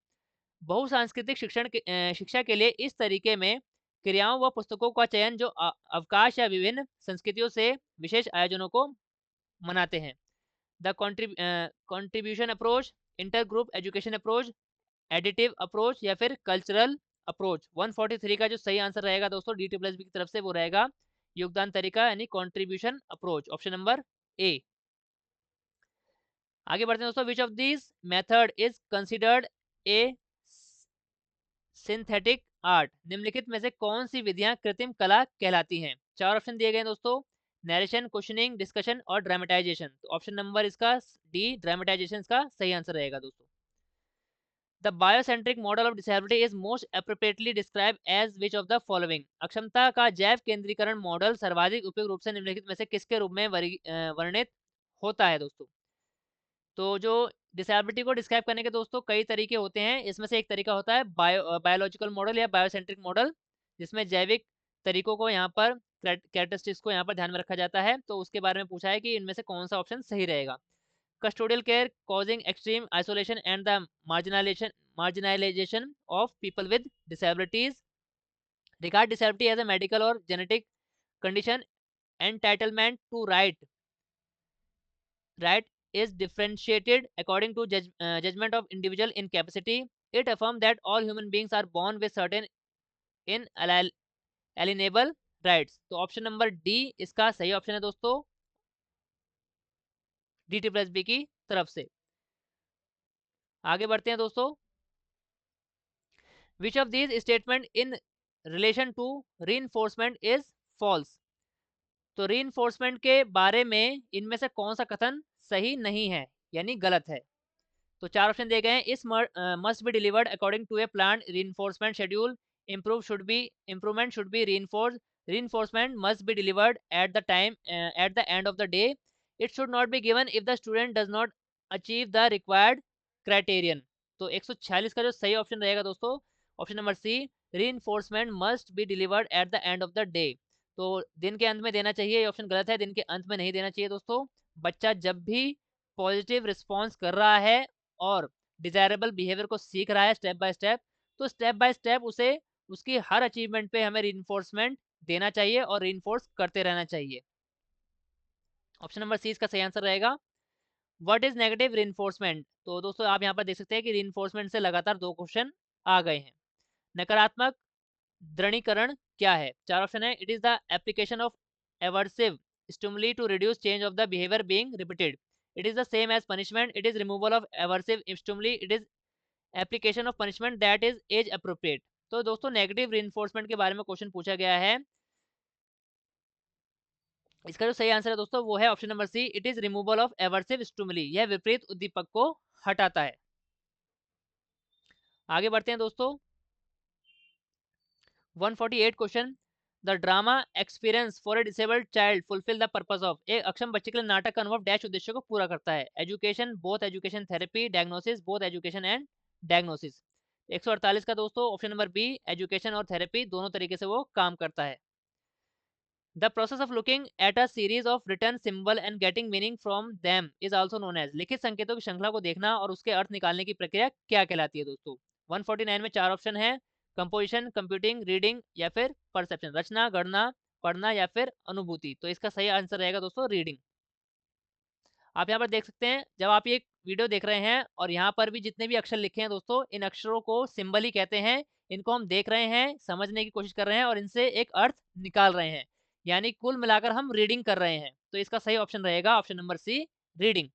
बहुसांस्कृतिक शिक्षा के लिए इस तरीके में क्रियाओं व पुस्तकों का चयन जो अवकाश या विभिन्न संस्कृतियों से विशेष आयोजनों को मनाते हैं। The contribution approach, inter group education approach, additive approach या फिर कल्चरल अप्रोच। 143 का जो सही आंसर रहेगा दोस्तों DSSB की तरफ से वो रहेगा योगदान तरीका यानी कंट्रीब्यूशन अप्रोच, ऑप्शन नंबर ए। आगे बढ़ते हैं दोस्तों, which of this method is considered a synthetic art, निम्नलिखित में से कौन सी विधियां कृत्रिम कला कहलाती हैं? चार ऑप्शन दिए गए हैं दोस्तों, नरेशन, क्वेश्चनिंग, डिस्कशन और ड्रामेटाइजेशन। तो ऑप्शन नंबर इसका डी, ड्रामेटाइजेशन का सही आंसर रहेगा दोस्तों। The biocentric model of disability is most appropriately describe as which of the following, अक्षमता का जैव केंद्रीकरण मॉडल सर्वाधिक उपयुक्त रूप से निम्नलिखित में से किसके रूप में वर्णित होता है दोस्तों? तो जो डिसेबिलिटी को डिस्क्राइब करने के दोस्तों कई तरीके होते हैं, इसमें से एक तरीका होता है बायोलॉजिकल मॉडल या बायोसेंट्रिक मॉडल, जिसमें जैविक तरीकों को यहाँ पर कैरेक्टरिस्टिक्स को यहाँ पर ध्यान में रखा जाता है। तो उसके बारे में पूछा है कि इनमें से कौन सा ऑप्शन सही रहेगा। Custodial care causing extreme isolation and the marginalisation of people with disabilities, regard disability as a medical और genetic condition, entitlement to right is differentiated according to judgment of individual incapacity. It affirms that all human beings are born with certain inalienable rights. तो ऑप्शन नंबर डी इसका सही ऑप्शन है दोस्तों, डी टी प्लस बी की तरफ से। आगे बढ़ते हैं दोस्तों, which of these statement in relation to reinforcement is false, तो रीइंफोर्समेंट के बारे में इनमें से कौन सा कथन सही नहीं है यानी गलत है? तो चार ऑप्शन दिए गए हैं, इस must be delivered according to a plan reinforcement schedule, improvement should be reinforcement must be delivered at the time at the end of the day, it should not be given if the student does not achieve the required criterion. तो 146 का जो सही ऑप्शन रहेगा दोस्तों, option number C, reinforcement must be delivered at the end of the day. तो दिन के अंत में देना चाहिए, ये ऑप्शन गलत है, दिन के अंत में नहीं देना चाहिए दोस्तों। बच्चा जब भी पॉजिटिव रिस्पॉन्स कर रहा है और डिजायरेबल बिहेवियर को सीख रहा है स्टेप बाय स्टेप, तो स्टेप बाय स्टेप उसे उसकी हर अचीवमेंट पे हमें रीइंफोर्समेंट देना चाहिए और रीइंफोर्स करते रहना चाहिए। ऑप्शन नंबर सी इसका सही आंसर रहेगा। व्हाट इज नेगेटिव रीइंफोर्समेंट, तो दोस्तों आप यहाँ पर देख सकते हैं कि रीइंफोर्समेंट से लगातार दो क्वेश्चन आ गए हैं। नकारात्मक दृढ़ीकरण क्या है? चार ऑप्शन है, it is the application of aversive stimuli to reduce change of the behaviour being repeated, it is the same as punishment, it is removal of aversive stimuli, it is application of punishment that is age appropriate। तो दोस्तों नेगेटिव रीइंफोर्समेंट के बारे में क्वेश्चन पूछा गया है, इसका जो सही आंसर है दोस्तों वो है option number C, it is removal of aversive stimuli, यह विपरीत उद्दीपक को हटाता है। आगे बढ़ते हैं दोस्तों, 148 question, the drama experience for a disabled child fulfil the purpose of, एक अक्षम बच्चे के लिए नाटक का अनुभव डैश उद्देश्य को पूरा करता है? Education, both education, therapy, diagnosis, both education and diagnosis. 148 का दोस्तों ऑप्शन नंबर बी, एजुकेशन और थेरेपी दोनों तरीके से वो काम करता है। The process of looking at a series of written symbol and getting meaning from them is also known as, लिखित संकेतों की श्रृंखला को देखना और उसके अर्थ निकालने की प्रक्रिया क्या कहलाती है दोस्तों? 149 में चार ऑप्शन है, कंपोजिशन, कंप्यूटिंग, रीडिंग या फिर परसेप्शन, रचना, गणना, पढ़ना या फिर अनुभूति। तो इसका सही आंसर रहेगा दोस्तों रीडिंग। आप यहाँ पर देख सकते हैं, जब आप ये वीडियो देख रहे हैं और यहाँ पर भी जितने भी अक्षर लिखे हैं दोस्तों, इन अक्षरों को सिंबल ही कहते हैं। इनको हम देख रहे हैं, समझने की कोशिश कर रहे हैं और इनसे एक अर्थ निकाल रहे हैं, यानी कुल मिलाकर हम रीडिंग कर रहे हैं। तो इसका सही ऑप्शन रहेगा ऑप्शन नंबर सी, रीडिंग।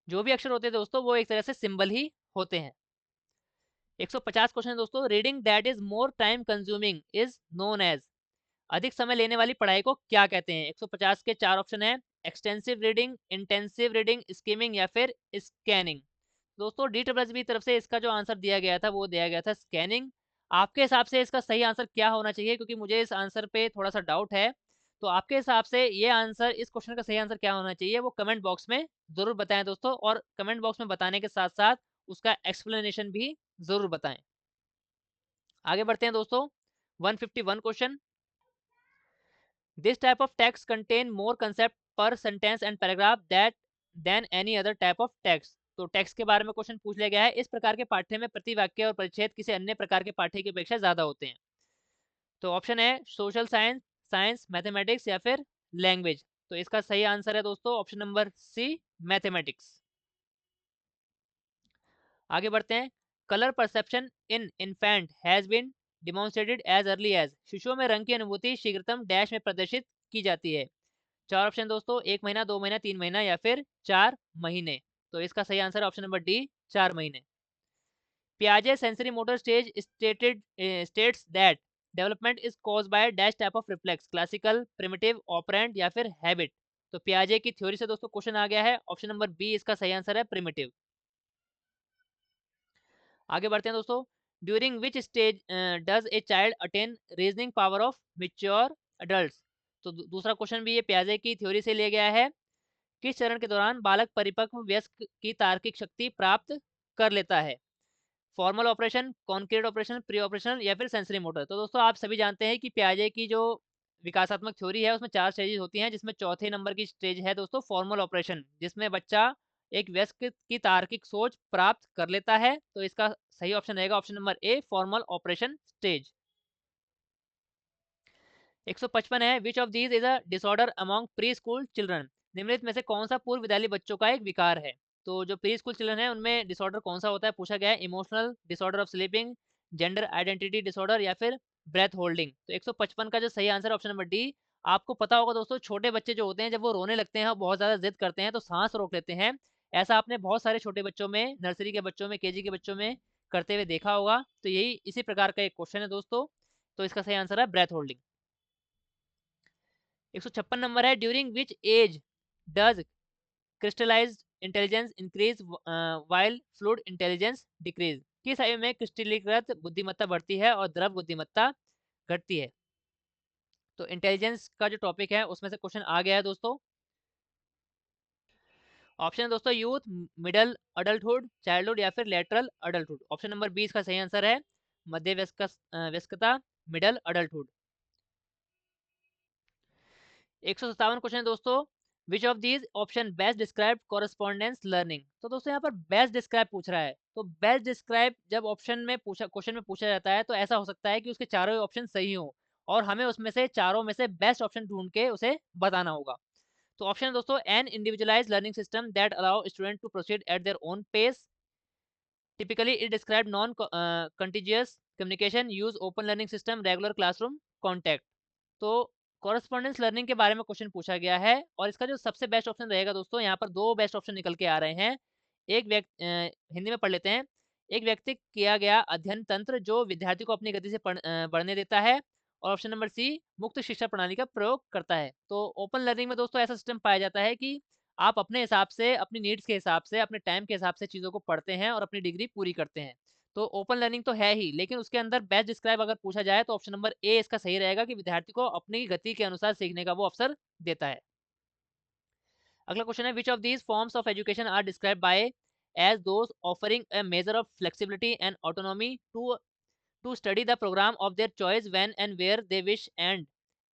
जो भी अक्षर होते हैं दोस्तों वो एक तरह से सिंबल ही होते हैं। 150 क्वेश्चन है दोस्तों, reading that is more time consuming is known as, अधिक समय लेने वाली पढ़ाई को क्या कहते हैं? 150 के चार ऑप्शन है, extensive reading, intensive reading, skimming या फिर स्कैनिंग। दोस्तों डी ट्रिपल बी तरफ से इसका जो आंसर दिया गया था वो दिया गया था स्कैनिंग। आपके हिसाब से इसका सही आंसर क्या होना चाहिए, क्योंकि मुझे इस आंसर पे थोड़ा सा डाउट है, तो आपके हिसाब से ये आंसर, इस क्वेश्चन का सही आंसर क्या होना चाहिए वो कमेंट बॉक्स में जरूर बताएं दोस्तों, और कमेंट बॉक्स में बताने के साथ साथ उसका एक्सप्लेनेशन भी जरूर बताएं। आगे बढ़ते हैं दोस्तों, 151 question, this type of text contain more concept per sentence and paragraph that than any other type of text. तो टेक्स्ट के बारे में क्वेश्चन पूछ लिया गया है, इस प्रकार के पाठ्य में प्रति वाक्य और परिच्छेद किसी अन्य प्रकार के पाठ्य की अपेक्षा ज्यादा होते हैं? तो ऑप्शन है सोशल साइंस, साइंस, मैथमेटिक्स या फिर लैंग्वेज। तो इसका सही आंसर है दोस्तों ऑप्शन नंबर सी, मैथमेटिक्स। आगे बढ़ते हैं, colour perception in infant has been demonstrated as early as, शिशुओं में रंग की अनुभूति शीघ्रतम डैश में प्रदर्शित की जाती है? 4 ऑप्शन दोस्तों, 1 महीना, 2 महीना, 3 महीना या फिर 4 महीने। तो इसका सही आंसर है ऑप्शन नंबर डी, 4 महीने। Piaget's sensory motor stage states that development is caused by dash type of reflex, classical, primitive, operant या फिर habit। तो पियाजे की थ्योरी से दोस्तों क्वेश्चन आ गया है, ऑप्शन नंबर बी इसका सही आंसर है, प्रिमिटिव। आगे बढ़ते हैं दोस्तों। During which stage does a child attain reasoning power of mature adult. तो दूसरा क्वेश्चन भी ये पियाजे की थ्योरी से लिया गया है। किस चरण के दौरान बालक परिपक्व वयस्क की तार्किक शक्ति प्राप्त कर लेता है? Formal operation, concrete operation, pre operational या फिर सेंसरी मोटर। तो दोस्तों आप सभी जानते हैं कि पियाजे की जो विकासात्मक थ्योरी है उसमें 4 स्टेजेस होती हैं, जिसमें चौथे नंबर की स्टेज है दोस्तों फॉर्मल ऑपरेशन, जिसमें बच्चा एक वयस्क की तार्किक सोच प्राप्त कर लेता है। तो इसका सही ऑप्शन रहेगा ऑप्शन नंबर ए, फॉर्मल ऑपरेशन स्टेज। 155 है, which of these is a disorder among pre school children. निम्नलिखित में से कौन सा पूर्व विद्यालय बच्चों का एक विकार है? तो जो प्री स्कूल चिल्ड्रन है उनमें डिसऑर्डर कौन सा होता है पूछा गया है। Emotional disorder of sleeping, gender identity disorder या फिर ब्रेथ होल्डिंग। तो 155 का जो सही आंसर है ऑप्शन नंबर डी। आपको पता होगा दोस्तों, छोटे बच्चे जो होते हैं जब वो रोने लगते हैं और बहुत ज़्यादा जिद करते हैं तो सांस रोक लेते हैं। ऐसा आपने बहुत सारे छोटे बच्चों में, नर्सरी के बच्चों में, केजी के बच्चों में करते हुए देखा होगा। तो यही इसी प्रकार का एक क्वेश्चन है दोस्तों। तो इसका सही आंसर है ब्रेथ होल्डिंग। 156 नंबर है, during which age does crystallised intelligence increase while fluid intelligence decrease. किस आयु में क्रिस्टलीकृत बुद्धिमत्ता बढ़ती है और द्रव बुद्धिमत्ता घटती है? तो इंटेलिजेंस का जो टॉपिक है उसमें से क्वेश्चन आ गया है दोस्तों। ऑप्शन है दोस्तों, यूथ, मिडल अडल्टहुड, चाइल्डहुड या फिर lateral adulthood. Option number B इसका सही आंसर है, मध्य व्यस्कता, मिडल अडल्टहुड। 157 क्वेश्चन है दोस्तों, which of these option best describe correspondence learning. तो दोस्तों यहाँ पर बेस्ट डिस्क्राइब पूछ रहा है, तो बेस्ट डिस्क्राइब जब ऑप्शन में पूछा, क्वेश्चन में पूछा जाता है तो ऐसा हो सकता है कि उसके चारों ऑप्शन सही हो और हमें उसमें से चारों में से बेस्ट ऑप्शन ढूंढ के उसे बताना होगा। तो ऑप्शन है दोस्तों, an individualised learning system that allow student to proceed at their own pace. Typically, it describes non-contiguous communication, use open learning system, regular classroom contact। तो कॉरेस्पॉन्डेंस लर्निंग के बारे में क्वेश्चन पूछा गया है और इसका जो सबसे बेस्ट ऑप्शन रहेगा दोस्तों, यहाँ पर दो बेस्ट ऑप्शन निकल के आ रहे हैं। एक व्यक्ति, हिंदी में पढ़ लेते हैं। एक व्यक्ति किया गया अध्ययन तंत्र जो विद्यार्थी को अपनी गति से बढ़ने देता है। और ऑप्शन नंबर सी, मुक्त शिक्षा प्रणाली का प्रयोग करता है। तो ओपन लर्निंग में दोस्तों ऐसा सिस्टम पाया जाता है कि आप अपने हिसाब से, अपनी नीड्स के हिसाब से, अपने टाइम के हिसाब से चीज़ों को पढ़ते हैं और अपनी डिग्री पूरी करते हैं। तो ओपन लर्निंग तो है ही, लेकिन उसके अंदर बेस्ट डिस्क्राइब अगर पूछा जाए तो ऑप्शन नंबर ए इसका सही रहेगा कि विद्यार्थी को अपनी गति के अनुसार सीखने का वो अवसर देता है। अगला क्वेश्चन है, which of these forms of education are describe by as those offering a measure of flexibility and autonomy to study the programme of their choice when and where they wish and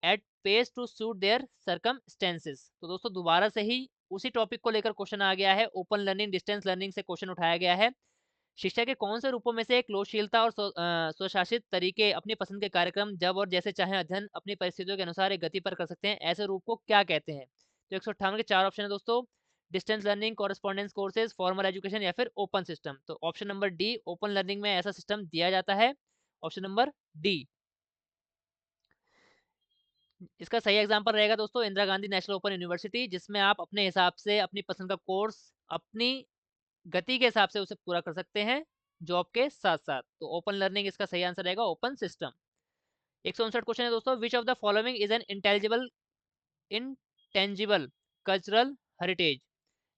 at pace to suit their circumstances. तो दोस्तों दोबारा से ही उसी टॉपिक को लेकर क्वेश्चन आ गया है। ओपन लर्निंग, डिस्टेंस लर्निंग से क्वेश्चन उठाया गया है। शिक्षा के कौन से रूपों में से क्रियाशीलता और स्वशासित तरीके अपनी पसंद के कार्यक्रम जब और जैसे चाहे अध्ययन अपनी परिस्थितियों के अनुसार एक गति पर कर सकते हैं, ऐसे रूप को क्या कहते हैं? तो 158 के 4 ऑप्शन है दोस्तों, distance learning, correspondence courses, formal education या फिर ओपन सिस्टम। तो option number D, open learning में ऐसा सिस्टम दिया जाता है। ऑप्शन नंबर डी इसका सही एग्जाम्पल रहेगा दोस्तों, Indira Gandhi national open university, जिसमें आप अपने हिसाब से अपनी पसंद का कोर्स अपनी गति के हिसाब से उसे पूरा कर सकते हैं जॉब के साथ साथ। तो ओपन लर्निंग इसका सही आंसर रहेगा, ओपन सिस्टम। 159 क्वेश्चन है दोस्तों, which of the following is an intangible cultural heritage.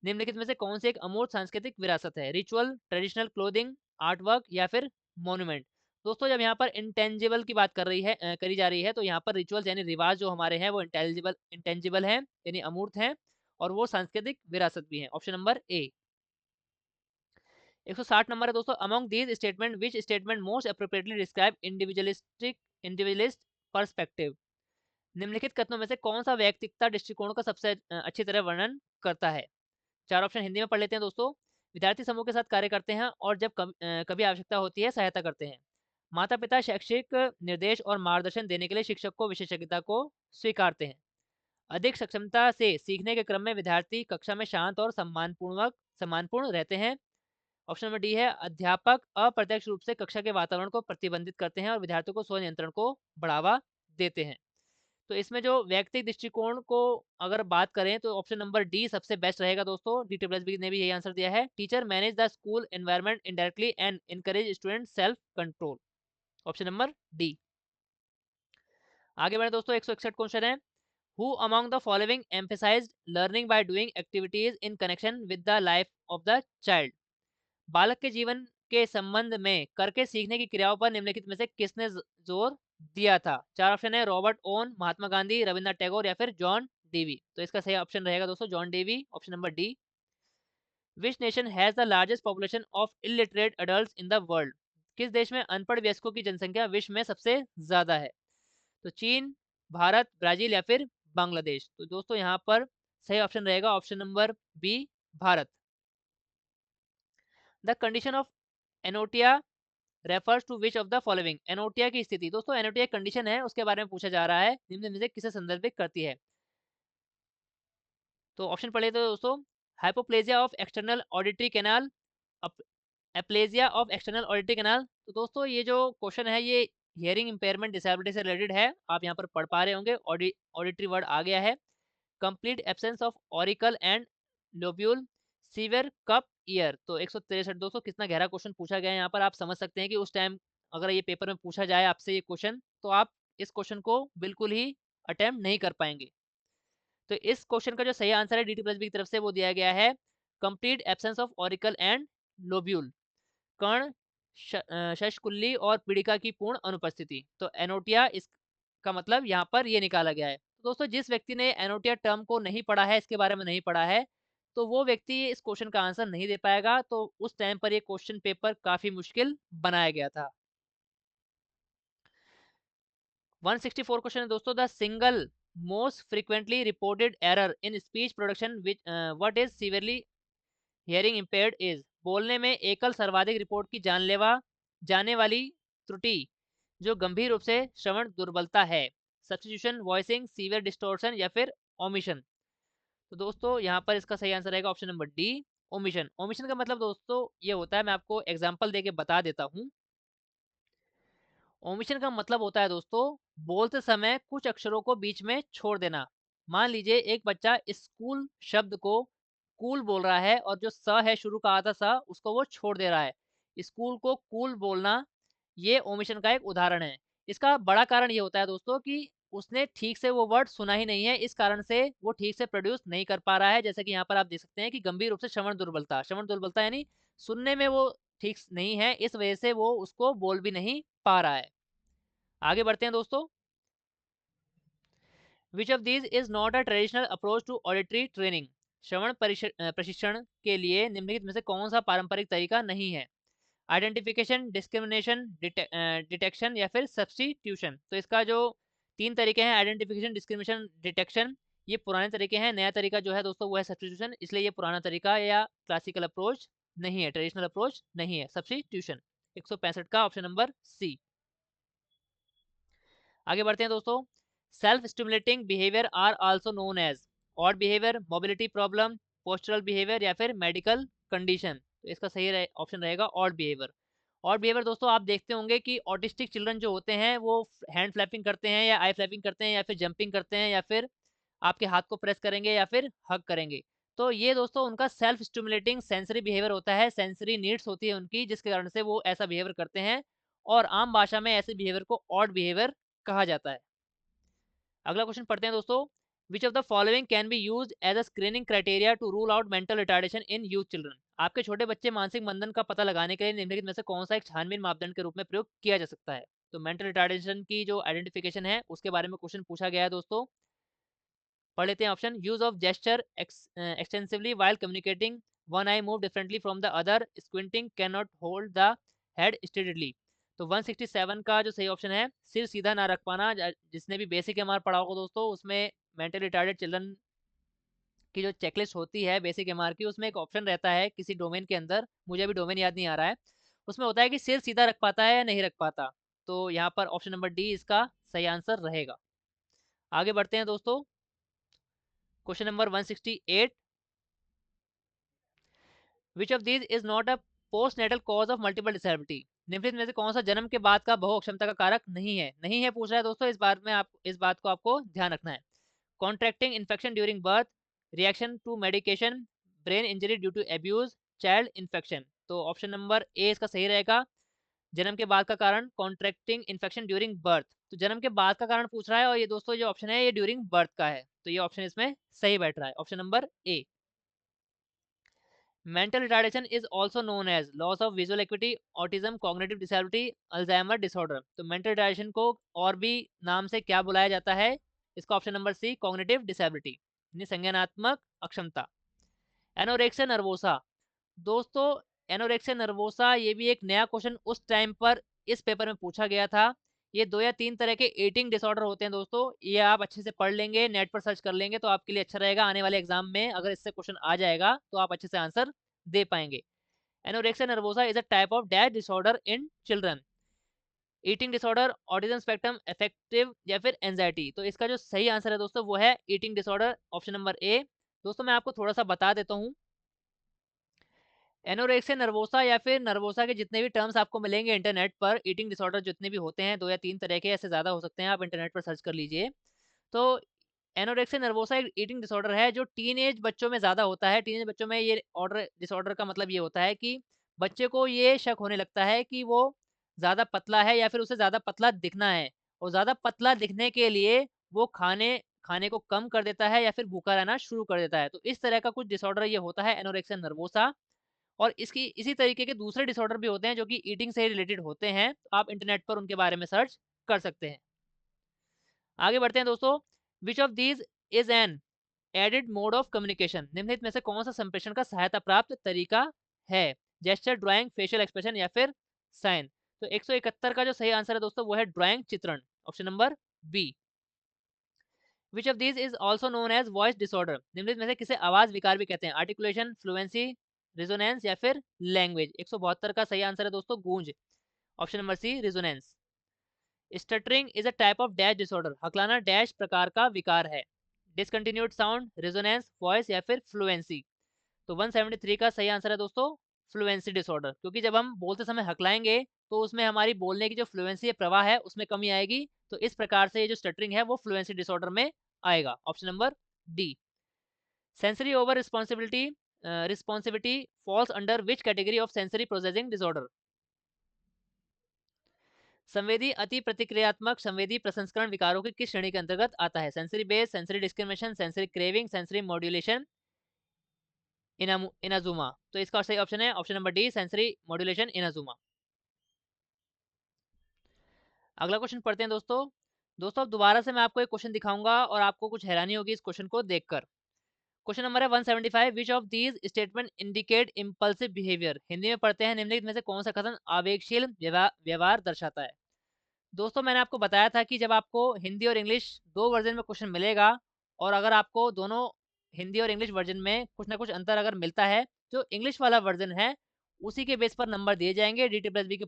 निम्नलिखित में से कौन सी एक अमूर्त सांस्कृतिक विरासत है? Ritual, traditional clothing, art work या फिर मोन्यूमेंट। दोस्तों जब यहाँ पर इंटेंजिबल की बात करी जा रही है तो यहाँ पर रिचुअल्स यानी रिवाज जो हमारे हैं वो इंटेंजिबल हैं यानी अमूर्त हैं, और वो सांस्कृतिक विरासत भी है। ऑप्शन नंबर ए। 160 नंबर है दोस्तों, among these statement which statement most appropriately describe individualist perspective. निम्नलिखित कथनों में से कौन सा वैयक्तिकता दृष्टिकोण का सबसे अच्छी तरह वर्णन करता है? चार ऑप्शन हिंदी में पढ़ लेते हैं दोस्तों। विद्यार्थी समूह के साथ कार्य करते हैं और जब कभी आवश्यकता होती है सहायता करते हैं। माता पिता शैक्षिक निर्देश और मार्गदर्शन देने के लिए शिक्षक को विशेषज्ञता को स्वीकारते हैं। अधिक सक्षमता से सीखने के क्रम में विद्यार्थी कक्षा में शांत और सम्मानपूर्ण रहते हैं। ऑप्शन नंबर डी है, अध्यापक अप्रत्यक्ष रूप से कक्षा के वातावरण को प्रतिबंधित करते हैं और विद्यार्थियों को स्व नियंत्रण को बढ़ावा देते हैं। तो इसमें जो व्यक्तिगत दृष्टिकोण को अगर बात करें तो ऑप्शन नंबर डी सबसे बेस्ट रहेगा दोस्तों। डी ट्रिपल बी ने भी यही आंसर दिया है। Teacher manage the school environment indirectly and encourage student self control, option number D. आगे बढ़े दोस्तों, 161 क्वेश्चन है। Who among the following emphasised learning by doing activities in connection with the life of the child. बालक के जीवन के संबंध में करके सीखने की क्रियाओं पर निम्नलिखित में से किसने जोर दिया था? चार ऑप्शन है, रॉबर्ट ओन, महात्मा गांधी, रविन्द्रनाथ टैगोर या फिर जॉन डेवी। तो इसका सही ऑप्शन रहेगा दोस्तों John Dewey, option number D. Which nation has the largest population of illiterate adult in the world. किस देश में अनपढ़ वयस्कों की जनसंख्या विश्व में सबसे ज्यादा है? तो चीन, भारत, ब्राजील या फिर बांग्लादेश। तो दोस्तों यहाँ पर सही ऑप्शन रहेगा option number B, Bharat. The condition of anotia refers to which of the following. Anotia की स्थिति, दोस्तों एनोटिया कंडीशन है उसके बारे में पूछा जा रहा है, निम्न में से किसे संदर्भित करती है? तो ऑप्शन पढ़े तो दोस्तों, hypoplasia of external auditory canal, aplasia of external auditory canal. तो दोस्तों ये जो क्वेश्चन है ये हियरिंग इंपेयरमेंट डिसेबिलिटी से रिलेटेड है, आप यहाँ पर पढ़ पा रहे होंगे। ऑडिटरी वर्ड आ गया है। Complete absence of auricle and lobule, severe cup ear. तो 163 दोस्तों, कितना गहरा क्वेश्चन पूछा गया है यहाँ पर। आप समझ सकते हैं कि उस टाइम अगर ये पेपर में पूछा जाए आपसे ये क्वेश्चन, तो आप इस क्वेश्चन को बिल्कुल ही अटेम्प्ट नहीं कर पाएंगे। तो इस क्वेश्चन का जो सही आंसर है डी प्लस बी की तरफ से वो दिया गया है complete absence of auricle and lobule, कर्ण, शशकुल्ली और पीड़िका की पूर्ण अनुपस्थिति। तो एनोटिया इसका मतलब यहाँ पर ये निकाला गया है। तो दोस्तों जिस व्यक्ति ने एनोटिया टर्म को नहीं पढ़ा है, इसके बारे में नहीं पढ़ा है, तो वो व्यक्ति इस क्वेश्चन का आंसर नहीं दे पाएगा। तो उस टाइम पर ये क्वेश्चन पेपर काफी मुश्किल बनाया गया था। 164 क्वेश्चन है दोस्तों। The single most frequently reported error in speech production which what is severely hearing impaired is. बोलने में एकल सर्वाधिक रिपोर्ट की जानलेवा जाने वाली त्रुटि जो गंभीर रूप से श्रवण दुर्बलता है। सब्स्टिट्यूशन, वॉइसिंग, सीवियर डिस्टॉर्शन या फिर ओमिशन। तो दोस्तों यहाँ पर इसका सही आंसर रहेगा option number D, omission. Omission का मतलब दोस्तों ये होता है, मैं आपको एग्जांपल देके बता देता हूँ। ओमिशन का मतलब होता है दोस्तों बोलते समय कुछ अक्षरों को बीच में छोड़ देना। मान लीजिए एक बच्चा स्कूल शब्द को कूल बोल रहा है और जो स है शुरू का आधा सा उसको वो छोड़ दे रहा है। स्कूल को कूल बोलना ये ओमिशन का एक उदाहरण है। इसका बड़ा कारण ये होता है दोस्तों कि उसने ठीक से वो वर्ड सुना ही नहीं है, इस कारण से वो ठीक से प्रोड्यूस नहीं कर पा रहा है। जैसे कि यहाँ पर आप देख सकते हैं कि गंभीर रूप से श्रवण दुर्बलता, श्रवण दुर्बलता यानी सुनने में वो ठीक नहीं है, इस वजह से वो उसको बोल भी नहीं पा रहा है। आगे बढ़ते हैं दोस्तों। Which of these is not a traditional approach to auditory training. श्रवण प्रशिक्षण के लिए निम्नलिखित में से कौन सा पारंपरिक तरीका नहीं है? आइडेंटिफिकेशन, डिस्क्रिमिनेशन, डिटेक्शन या फिर सब्स्टिट्यूशन। तो इसका जो तीन तरीके हैं, आइडेंटिफिकेशन, डिस्क्रिमिनेशन, डिटेक्शन, ये पुराने तरीके हैं। नया तरीका जो है दोस्तों वो है सब्स्टिट्यूशन, इसलिए ये पुराना तरीका या क्लासिकल अप्रोच नहीं है, ट्रेडिशनल अप्रोच नहीं है, सब्स्टिट्यूशन। 165 का ऑप्शन नंबर सी। आगे बढ़ते हैं दोस्तों। Self stimulating behaviour are also known as odd behaviour, mobility problem, postural behaviour या फिर मेडिकल कंडीशन। तो इसका सही ऑप्शन रहेगा ऑड बिहेवियर। ऑड बिहेवियर दोस्तों आप देखते होंगे कि ऑटिस्टिक चिल्ड्रन जो होते हैं वो हैंड फ्लैपिंग करते हैं या आई फ्लैपिंग करते हैं या फिर जंपिंग करते हैं या फिर आपके हाथ को प्रेस करेंगे या फिर हग करेंगे। तो ये दोस्तों उनका सेल्फ स्टिमुलेटिंग सेंसरी बिहेवियर होता है, सेंसरी नीड्स होती है उनकी, जिसके कारण से वो ऐसा बिहेवियर करते हैं। और आम भाषा में ऐसे बिहेवियर को ऑड बिहेवियर कहा जाता है। अगला क्वेश्चन पढ़ते हैं दोस्तों। Which of the following can be used as a screening criteria to rule out mental retardation in youth children. आपके छोटे बच्चे मानसिक मंदन का पता लगाने के लिए निम्नलिखित में से कौन सा एक छानबीन मापदंड के रूप में प्रयोग किया जा सकता है? तो मेंटल रिटार्डेशन की जो आइडेंटिफिकेशन है उसके बारे में क्वेश्चन पूछा गया है दोस्तों। पढ़ लेते हैं option. Use of gesture extensively while communicating, one eye move differently from the other, squinting, can not hold the head steadily. तो 167 का जो सही ऑप्शन है सिर सीधा ना रख पाना। जिसने भी बेसिक एमआर पढ़ा होगा दोस्तों उसमें मेंटल रिटार्डेड चिल्ड्रन की जो चेकलिस्ट होती है बेसिक एमआर की, उसमें एक ऑप्शन रहता है किसी डोमेन के अंदर, मुझे अभी डोमेन याद नहीं आ रहा है, उसमें होता है कि सिर सीधा रख पाता है या नहीं रख पाता। तो यहाँ पर ऑप्शन नंबर डी इसका सही आंसर रहेगा। आगे बढ़ते हैं दोस्तों। Question number 168। Which of these is not a post natal cause of multiple disability. निम्नलिखित में से कौन सा जन्म के बाद का बहु अक्षमता का कारक नहीं है? नहीं है पूछ रहा है दोस्तों, इस बात को आपको ध्यान रखना है। Contracting infection during birth, reaction to medication, brain injury due to abuse, child infection. तो ऑप्शन नंबर ए इसका सही रहेगा। जन्म के बाद का कारण कॉन्ट्रैक्टिंग इन्फेक्शन ड्यूरिंग बर्थ, तो जन्म के बाद का कारण पूछ रहा है और ये दोस्तों जो ऑप्शन है ये ड्यूरिंग बर्थ का है, तो ये ऑप्शन इसमें सही बैठ रहा है, option number A. Mental retardation is also known as loss of visual acuity, autism, cognitive disability, Alzheimer disorder. तो मेंटल रिटार्डेशन को और भी नाम से क्या बुलाया जाता है? इसका option number C cognitive disability यानी संज्ञानात्मक अक्षमता। एनोरेक्सिया नर्वोसा, दोस्तों एनोरेक्सिया नर्वोसा ये भी एक नया क्वेश्चन उस टाइम पर इस पेपर में पूछा गया था। ये 2 या 3 तरह के ईटिंग डिसऑर्डर होते हैं दोस्तों, ये आप अच्छे से पढ़ लेंगे, नेट पर सर्च कर लेंगे तो आपके लिए अच्छा रहेगा। आने वाले एग्जाम में अगर इससे क्वेश्चन आ जाएगा तो आप अच्छे से आंसर दे पाएंगे। Anorexia nervosa is a type of diet disorder in children. Eating disorder, autism spectrum affective या फिर एंजाइटी। तो इसका जो सही आंसर है दोस्तों वो है ईटिंग डिसऑर्डर, ऑप्शन नंबर ए। दोस्तों मैं आपको थोड़ा सा बता देता हूँ, एनोरेक्सिया नर्वोसा या फिर नर्वोसा के जितने भी टर्म्स आपको मिलेंगे इंटरनेट पर, ईटिंग डिसऑर्डर जितने भी होते हैं 2 या 3 तरह के, ऐसे ज़्यादा हो सकते हैं, आप इंटरनेट पर सर्च कर लीजिए। तो एनोरेक्सिया नर्वोसा एक ईटिंग डिसऑर्डर है जो टीनेज बच्चों में ज़्यादा होता है। टीनेज बच्चों में ये ऑर्डर डिसऑर्डर का मतलब ये होता है कि बच्चे को ये शक होने लगता है कि वो ज़्यादा पतला है या फिर उसे ज़्यादा पतला दिखना है, और ज़्यादा पतला दिखने के लिए वो खाने खाने को कम कर देता है या फिर भूखा रहना शुरू कर देता है। तो इस तरह का कुछ डिसऑर्डर ये होता है एनोरेक्सिया नर्वोसा। और इसकी इसी तरीके के दूसरे डिसऑर्डर भी होते हैं जो कि ईटिंग से रिलेटेड होते हैं, तो आप इंटरनेट पर उनके बारे में सर्च कर सकते हैं। आगे बढ़ते हैं दोस्तों, which of these is an added mode of communication, निम्नलिखित में से कौन सा संप्रेषण का सहायता प्राप्त तरीका है? जेस्चर, ड्राइंग, फेशियल एक्सप्रेशन या फिर साइन। तो 171 का जो सही आंसर है दोस्तों वो है ड्राइंग, चित्रण, option number B. Which of these is also known as voice disorder, निम्नलिखित में से किसे आवाज विकार भी कहते हैं? आर्टिकुलेशन, फ्लुएंसी, रिजोनेंस या फिर लैंग्वेज। 172 का सही आंसर है दोस्तों गूंज, option number C resonance. Stuttering is a type of dash disorder, हकलाना डैश प्रकार का विकार है। डिसकंटिन्यूड साउंड, रिजोनेंस, वॉइस या फिर फ्लुएंसी। तो 173 का सही आंसर है दोस्तों फ्लुएंसी डिसऑर्डर, क्योंकि जब हम बोलते समय हकलाएंगे तो उसमें हमारी बोलने की जो फ्लुएंसी है, प्रवाह है, उसमें कमी आएगी। तो इस प्रकार से ये जो स्टटरिंग है वो फ्लुएंसी डिसऑर्डर में आएगा, option number D. Sensory over responsibility falls under which category of sensory processing disorder? संवेदी अति प्रतिक्रियात्मक संवेदी प्रसंस्करण विकारों की किस श्रेणी के अंतर्गत आता है? Sensory base, sensory discrimination, sensory craving, sensory modulation, इनाजुमा। तो इसका सही ऑप्शन है option number D, sensory modulation, इनाजुमा। अगला क्वेश्चन पढ़ते हैं दोस्तों। दोस्तों अब दोबारा से मैं आपको एक क्वेश्चन दिखाऊंगा और आपको कुछ हैरानी होगी इस क्वेश्चन को देखकर। क्वेश्चन नंबर है 175, विच of these statement indicate impulsive behaviour, Hindi में पढ़ते हैं निम्नलिखित में से कौन सा कथन आवेगशील व्यवहार दर्शाता है? दोस्तों मैंने आपको बताया था कि जब आपको हिंदी और इंग्लिश दो वर्जन में क्वेश्चन मिलेगा, और अगर आपको दोनों हिंदी और इंग्लिश वर्जन में कुछ ना कुछ अंतर अगर मिलता है, जो इंग्लिश वाला वर्जन है उसी के बेस पर नंबर दिए जाएंगे। DT+B की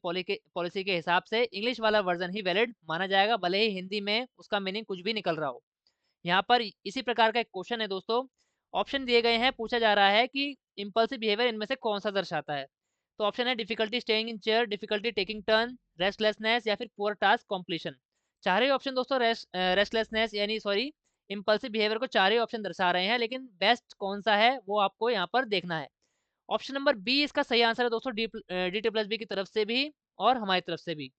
पॉलिसी के हिसाब से इंग्लिश वाला वर्जन ही वैलिड माना जाएगा, भले ही हिंदी में उसका मीनिंग कुछ भी निकल रहा हो। यहाँ पर इसी प्रकार का एक क्वेश्चन है दोस्तों, ऑप्शन दिए गए हैं, पूछा जा रहा है कि इम्पल्सिव बिहेवियर इनमें से कौन सा दर्शाता है? तो ऑप्शन है difficulty staying in chair, difficulty taking turn, restlessness या फिर पुअर टास्क कंप्लीशन। चार ही ऑप्शन दोस्तों रेस्टलेसनेस यानी सॉरी इम्पल्सिव बिहेवियर को चार ही ऑप्शन दर्शा रहे हैं, लेकिन बेस्ट कौन सा है वो आपको यहाँ पर देखना है। ऑप्शन नंबर बी इसका सही आंसर है दोस्तों, DT+B की तरफ से भी और हमारी तरफ से भी।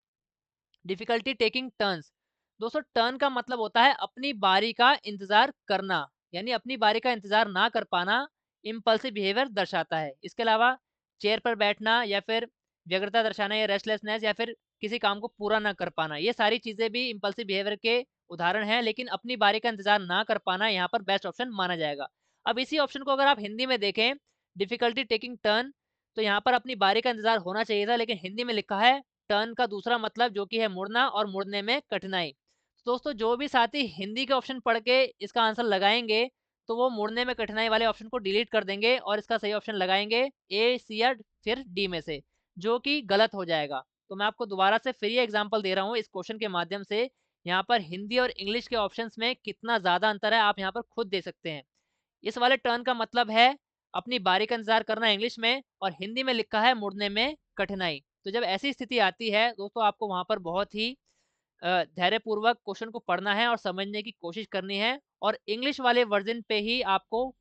डिफिकल्टी टेकिंग टर्न्स, दोस्तों टर्न का मतलब होता है अपनी बारी का इंतजार करना, यानी अपनी बारी का इंतजार ना कर पाना इम्पल्सिव बिहेवियर दर्शाता है। इसके अलावा चेयर पर बैठना या फिर व्यग्रता दर्शाना या रेस्टलेसनेस या फिर किसी काम को पूरा ना कर पाना, ये सारी चीजें भी इम्पल्सिव बिहेवियर के उदाहरण हैं, लेकिन अपनी बारी का इंतजार ना कर पाना यहाँ पर बेस्ट ऑप्शन माना जाएगा। अब इसी ऑप्शन को अगर आप हिंदी में देखें, डिफिकल्टी टेकिंग टर्न, तो यहाँ पर अपनी बारी का इंतजार होना चाहिए था, लेकिन हिंदी में लिखा है टर्न का दूसरा मतलब जो कि है मुड़ना और मुड़ने में कठिनाई। तो दोस्तों जो भी साथी हिंदी के ऑप्शन पढ़ के इसका आंसर लगाएंगे तो वो मुड़ने में कठिनाई वाले ऑप्शन को डिलीट कर देंगे और इसका सही ऑप्शन लगाएंगे ए, सी या फिर डी में से, जो कि गलत हो जाएगा। तो मैं आपको दोबारा से फिर ये एग्जांपल दे रहा हूँ इस क्वेश्चन के माध्यम से, यहाँ पर हिंदी और इंग्लिश के ऑप्शंस में कितना ज़्यादा अंतर है आप यहाँ पर खुद दे सकते हैं। इस वाले टर्न का मतलब है अपनी बारी का इंतजार करना इंग्लिश में, और हिंदी में लिखा है मुड़ने में कठिनाई। तो जब ऐसी स्थिति आती है दोस्तों, आपको वहाँ पर बहुत ही धैर्यपूर्वक क्वेश्चन को पढ़ना है और समझने की कोशिश करनी है, और इंग्लिश वाले वर्जन पे ही आपको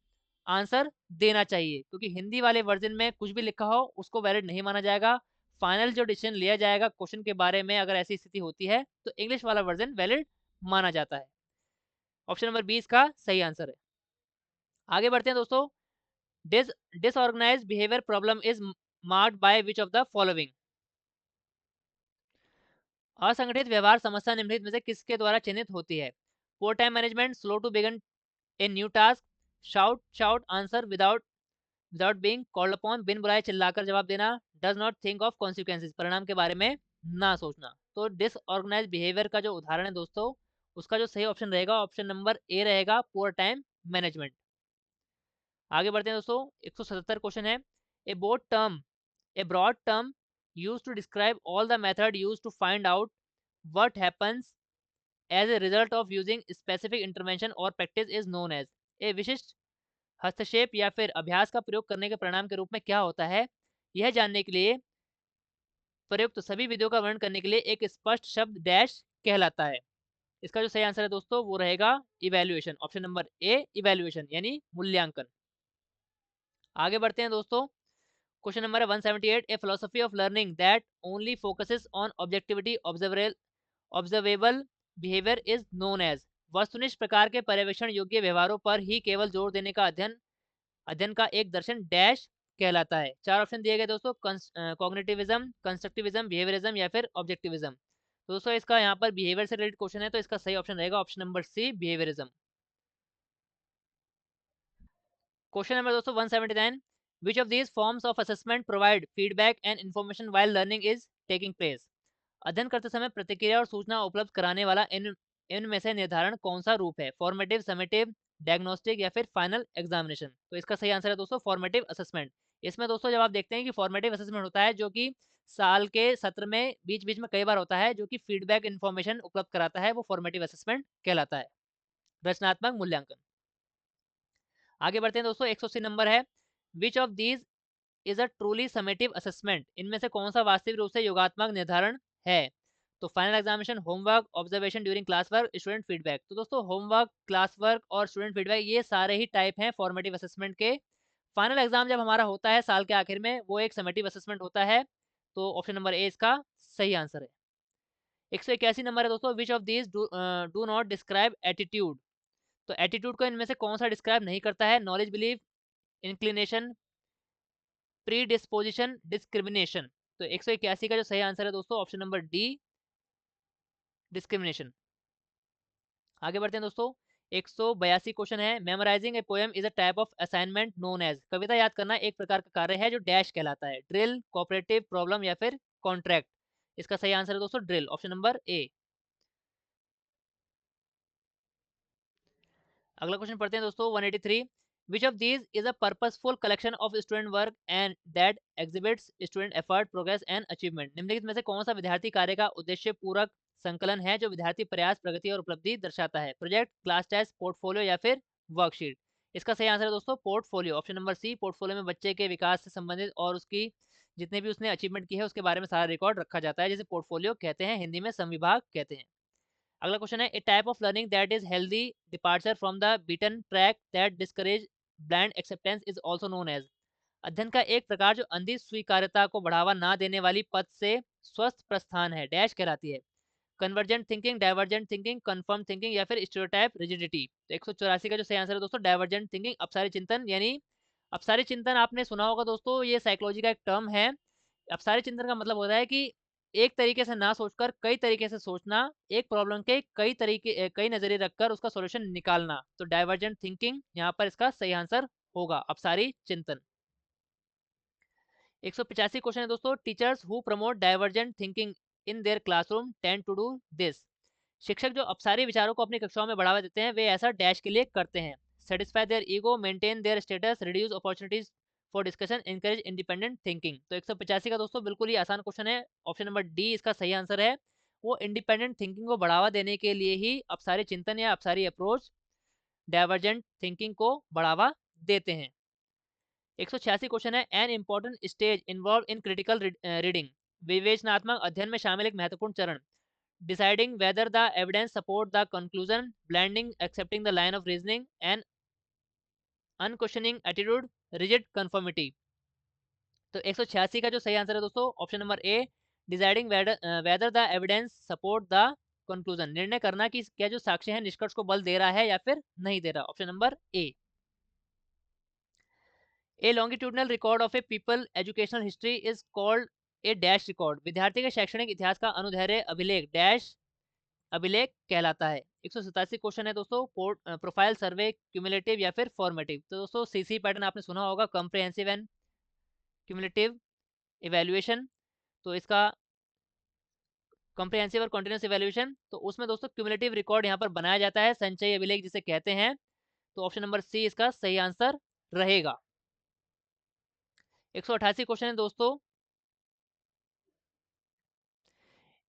आंसर देना चाहिए, क्योंकि हिंदी वाले वर्जन में कुछ भी लिखा हो उसको वैलिड नहीं माना जाएगा। फाइनल जो डिसीजन लिया जाएगा क्वेश्चन के बारे में, अगर ऐसी स्थिति होती है तो इंग्लिश वाला वर्जन वैलिड माना जाता है। ऑप्शन नंबर 20 का सही आंसर है। आगे बढ़ते हैं दोस्तों। Dis disorganised behaviour problem is marked by which of the following. असंगठित व्यवहार समस्या निम्नलिखित में से किसके द्वारा चिन्हित होती है? Poor time management, slow to begin a new task, shout shout answer without without being called upon, बिन बुलाए चिल्लाकर जवाब देना, does not think of consequences, परिणाम के बारे में ना सोचना। तो डिसऑर्गेनाइज बिहेवियर का जो उदाहरण है दोस्तों, उसका जो सही ऑप्शन रहेगा ऑप्शन नंबर ए रहेगा, पुअर टाइम मैनेजमेंट। आगे बढ़ते हैं दोस्तों। 177 क्वेश्चन है। A broad term used to describe all the method used to find out what happens as a result of using specific intervention or practice is known as। ए विशिष्ट हस्तक्षेप या फिर अभ्यास का प्रयोग करने के परिणाम के रूप में क्या होता है, यह जानने के लिए प्रयुक्त सभी विधियों का वर्णन करने के लिए एक स्पष्ट शब्द डैश कहलाता है। इसका जो सही आंसर है दोस्तों वो रहेगा इवैल्यूएशन, ऑप्शन नंबर ए इवैल्यूएशन यानी मूल्यांकन। आगे बढ़ते हैं दोस्तों। क्वेश्चन नंबर है 178। A philosophy of learning that only focuses on objectivity observable behaviour is known as. वस्तुनिष्ठ प्रकार के पर्यवेक्षण योग्य व्यवहारों पर ही केवल जोर देने का अध्ययन अध्ययन का एक दर्शन डैश कहलाता है। चार ऑप्शन दिए गए दोस्तों, कॉग्निटिविज्म, कंस्ट्रक्टिविज्म, बिहेवियरिज्म या फिर ऑब्जेक्टिविज्म। तो दोस्तों इसका यहाँ पर बिहेवियर से रिलेटेड क्वेश्चन है, तो इसका सही ऑप्शन रहेगा option number C behaviourism. Question number दोस्तों 179। Which of these forms of assessment provide feedback and information while learning is taking place. अध्ययन करते समय प्रतिक्रिया और सूचना उपलब्ध कराने वाला इनमें से निर्धारण कौन सा रूप है? फॉर्मेटिव, समेटिव, डायग्नोस्टिक या फिर फाइनल एग्जामिनेशन। तो इसका सही आंसर है दोस्तों फॉर्मेटिव असेसमेंट। इसमें दोस्तों जब आप देखते हैं कि फॉर्मेटिव असेसमेंट होता है जो कि साल के सत्र में बीच बीच में कई बार होता है, जो कि फीडबैक इन्फॉर्मेशन उपलब्ध कराता है, वो फॉर्मेटिव असेसमेंट कहलाता है। रचनात्मक मूल्यांकन। आगे बढ़ते हैं दोस्तों। 180 नंबर है। Which of these is a truly summative assessment. इनमें से कौन सा वास्तविक रूप से योगात्मक निर्धारण है? तो final examination, homework, observation during class work, student feedback. तो दोस्तों होमवर्क, क्लास वर्क और स्टूडेंट फीडबैक ये सारे ही टाइप हैं फॉर्मेटिव असेसमेंट के। फाइनल एग्जाम जब हमारा होता है साल के आखिर में, वो एक समेटिव असेसमेंट होता है। तो ऑप्शन नंबर ए इसका सही आंसर है। 181 नंबर है दोस्तों। Which of these do not describe attitude. तो एटीट्यूड को इनमें से कौन सा डिस्क्राइब नहीं करता है? Knowledge, belief, inclination, pre disposition, discrimination. तो 181 का जो सही आंसर है दोस्तों ऑप्शन नंबर डी डिस्क्रिमिनेशन। आगे बढ़ते हैं दोस्तों। 182 क्वेश्चन है। Memorising a poem is a type of assignment known as. कविता याद करना एक प्रकार का कार्य है जो डैश कहलाता है? ड्रिल, कोऑपरेटिव, प्रॉब्लम या फिर कॉन्ट्रैक्ट। इसका सही आंसर है दोस्तों ड्रिल, ऑप्शन नंबर ए। अगला क्वेश्चन पढ़ते हैं दोस्तों 183। विच of these is a purposeful collection of student work and that exhibits student effort, progress and achievement. निम्नलिखित में से कौन सा विद्यार्थी कार्य का उद्देश्य पूरक संकलन है जो विद्यार्थी प्रयास, प्रगति और उपलब्धि दर्शाता है? प्रोजेक्ट, क्लास टेस्ट, पोर्टफोलियो या फिर वर्कशीट। इसका सही आंसर है दोस्तों portfolio, option number C. Portfolio में बच्चे के विकास से संबंधित और उसकी जितने भी उसने अचीवमेंट की है उसके बारे में सारा रिकॉर्ड रखा जाता है, जिसे पोर्टफोलियो कहते हैं, हिंदी में संविभाग कहते हैं। अगला क्वेश्चन है। A type of learning that is healthy departure from the beaten track that discourage blind acceptance is also known as. अध्ययन का एक प्रकार जो अंधी स्वीकार्यता को बढ़ावा ना देने वाली पथ से स्वस्थ प्रस्थान है डैश कहलाती है? Convergent thinking, divergent thinking, confirm thinking या फिर स्टीरियोटाइप रिजिडिटी। तो 184 का जो सही आंसर है दोस्तों डाइवर्जेंट थिंकिंग, अपसारी चिंतन। यानी अपसारी चिंतन आपने सुना होगा दोस्तों, ये साइकोलॉजी का एक टर्म है। अपसारी चिंतन का मतलब होता है कि एक तरीके से ना सोचकर कई तरीके से सोचना, एक प्रॉब्लम के कई नजरिए रखकर उसका सॉल्यूशन निकालना। तो डाइवर्जेंट थिंकिंग यहाँ पर इसका सही आंसर होगा, अपसारी चिंतन। 185 क्वेश्चन है दोस्तों। Teachers who promote divergent thinking in their classroom tend to do this. शिक्षक जो अपसारी विचारों को अपनी कक्षाओं में बढ़ावा देते हैं वे ऐसा डैश के लिए करते हैं? Satisfy their ego, maintain their status, reduce opportunities for discussion, encourage independent thinking. तो 185 का दोस्तों बिल्कुल ही आसान क्वेश्चन है, ऑप्शन नंबर डी इसका सही आंसर है। वो इंडिपेंडेंट थिंकिंग को बढ़ावा देने के लिए ही अपसारी चिंतन या अपसारी अप्रोच डाइवर्जेंट थिंकिंग को बढ़ावा देते हैं। 186 क्वेश्चन है। An important stage involve in critical reading विवेचनात्मक अध्ययन में शामिल एक महत्वपूर्ण चरण। Deciding whether the evidence support the conclusion, blending, accepting the line of reasoning and unquestioning attitude, rigid conformity. तो 186 का जो सही आंसर है दोस्तों option number A, deciding whether the evidence support the conclusion, निर्णय करना कि क्या जो साक्ष्य है निष्कर्ष को बल दे रहा है या फिर नहीं दे रहा, option number A. A longitudinal record of A people educational history is called a dash record, विद्यार्थी के शैक्षणिक इतिहास का अनुदैर्ध्य अभिलेख डैश अभिलेख कहलाता है। 187 क्वेश्चन है दोस्तों, प्रोफाइल सर्वे क्यूमुलेटिव या फिर फॉर्मेटिव। तो दोस्तों सीसी पैटर्न आपने सुना होगा, कॉम्प्रिहेंसिव एंड क्यूमुलेटिव इवैल्यूएशन। तो इसका कॉम्प्रिहेंसिव और कंटीन्यूअस इवैल्यूएशन, तो उसमें दोस्तों क्यूमुलेटिव रिकॉर्ड यहाँ पर बनाया जाता है, संचयी अभिलेख जिसे कहते हैं। तो ऑप्शन नंबर सी इसका सही आंसर रहेगा। 188 क्वेश्चन है दोस्तों,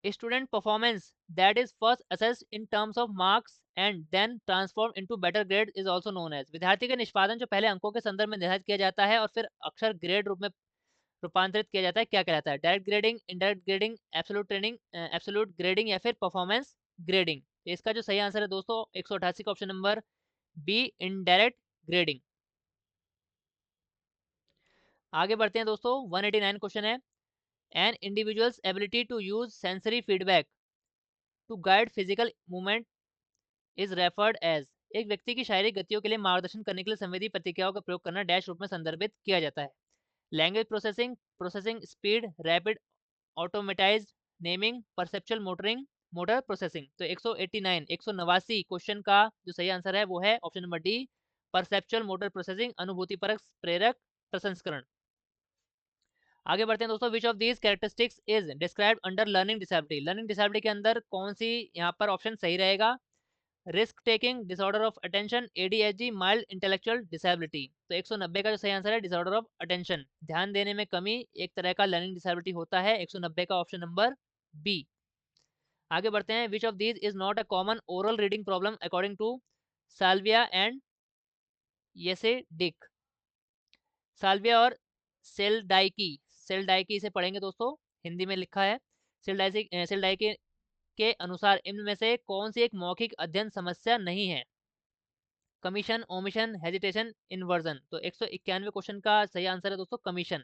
student performance that is first assessed in terms of marks and then transformed into better grade is also known as, विद्यार्थी के निष्पादन जो पहले अंकों के संदर्भ में निर्धारित किया जाता है और फिर अक्षर ग्रेड रूप में रूपांतरित किया जाता है, क्या कहलाता है? Direct grading, indirect grading, absolute grading या फिर परफॉर्मेंस ग्रेडिंग। तो इसका जो सही आंसर है दोस्तों 188 का option number B, indirect grading. आगे बढ़ते हैं दोस्तों, 189 क्वेश्चन है, an individual's ability to use sensory feedback to guide physical movement is referred as, एक व्यक्ति की शारीरिक गतियों के लिए मार्गदर्शन करने के लिए संवेदी प्रतिक्रियाओं का प्रयोग करना डैश रूप में संदर्भित किया जाता है। Language processing, processing speed, rapid automatized naming, perceptual motoring, motor processing. तो 189 189 क्वेश्चन का जो सही आंसर है वो है option number D, perceptual motor processing, अनुभूति परक प्रेरक प्रसंस्करण। आगे बढ़ते हैं दोस्तों, which of these characteristics is described under learning disability, learning disability के अंदर कौन सी यहाँ पर ऑप्शन सही रहेगा? Risk taking, disorder of attention, ADHD, mild intellectual disability. तो 190 का जो सही आंसर है डिसऑर्डर ऑफ अटेंशन, ध्यान देने में कमी एक तरह का लर्निंग डिसेबिलिटी होता है, 190 का ऑप्शन नंबर बी। आगे बढ़ते हैं, which of these is not a common oral reading problem according to Salvia and Ysseldyke, Salvia और सेल्डाइकी, सेल्डाइकी से पढ़ेंगे दोस्तों, हिंदी में लिखा है। सेल्डाइकी के अनुसार इनमें में से कौन सी एक मौखिक अध्ययन समस्या नहीं है? Commission, omission, hesitation, inversion. तो 191 क्वेश्चन का सही आंसर है दोस्तों कमीशन।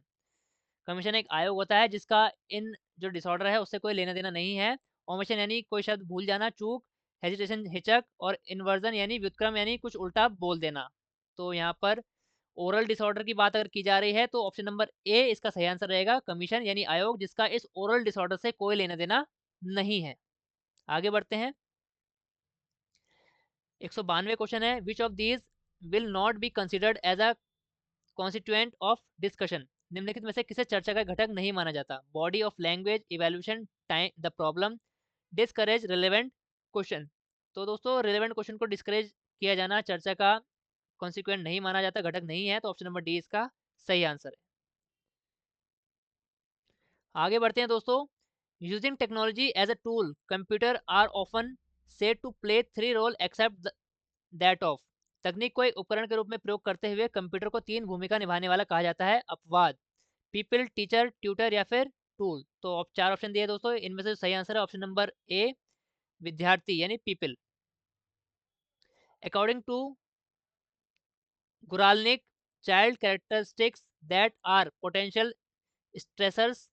कमीशन एक आयोग होता है जिसका इन जो डिसऑर्डर है उससे कोई लेना देना नहीं है। ओमिशन यानी कोई शब्द भूल जाना, चूक, हेजिटेशन हिचक, और इन्वर्जन यानी व्युत्क्रम यानी कुछ उल्टा बोल देना। तो यहाँ पर ओरल डिसऑर्डर की बात अगर की जा रही है तो ऑप्शन नंबर ए इसका सही आंसर रहेगा, कमीशन यानी आयोग जिसका इस ओरल डिसऑर्डर से कोई लेना देना नहीं है। आगे बढ़ते हैं, 192 क्वेश्चन है, which of these will not be considered as a constituent of discussion, निम्नलिखित में से किसे चर्चा का घटक नहीं माना जाता? Body of language, evaluation, time the problem, discourage relevant question. तो दोस्तों रिलेवेंट क्वेश्चन को डिस्करेज किया जाना चर्चा का कॉन्सिक्वेंट नहीं माना जाता, घटक नहीं है, तो ऑप्शन नंबर डी इसका सही आंसर है। आगे बढ़ते हैं दोस्तों, using technology as a tool computer are often said to play three role except that of, तकनीक को एक उपकरण के रूप में प्रयोग करते हुए कंप्यूटर को तीन भूमिका निभाने वाला कहा जाता है, अपवाद, पीपल, टीचर, ट्यूटर या फिर टूल। तो चार ऑप्शन दिए दोस्तों, इनमें से सही आंसर है ऑप्शन नंबर ए, विद्यार्थी यानी people. According to Guralnick, child characteristics that are potential stressors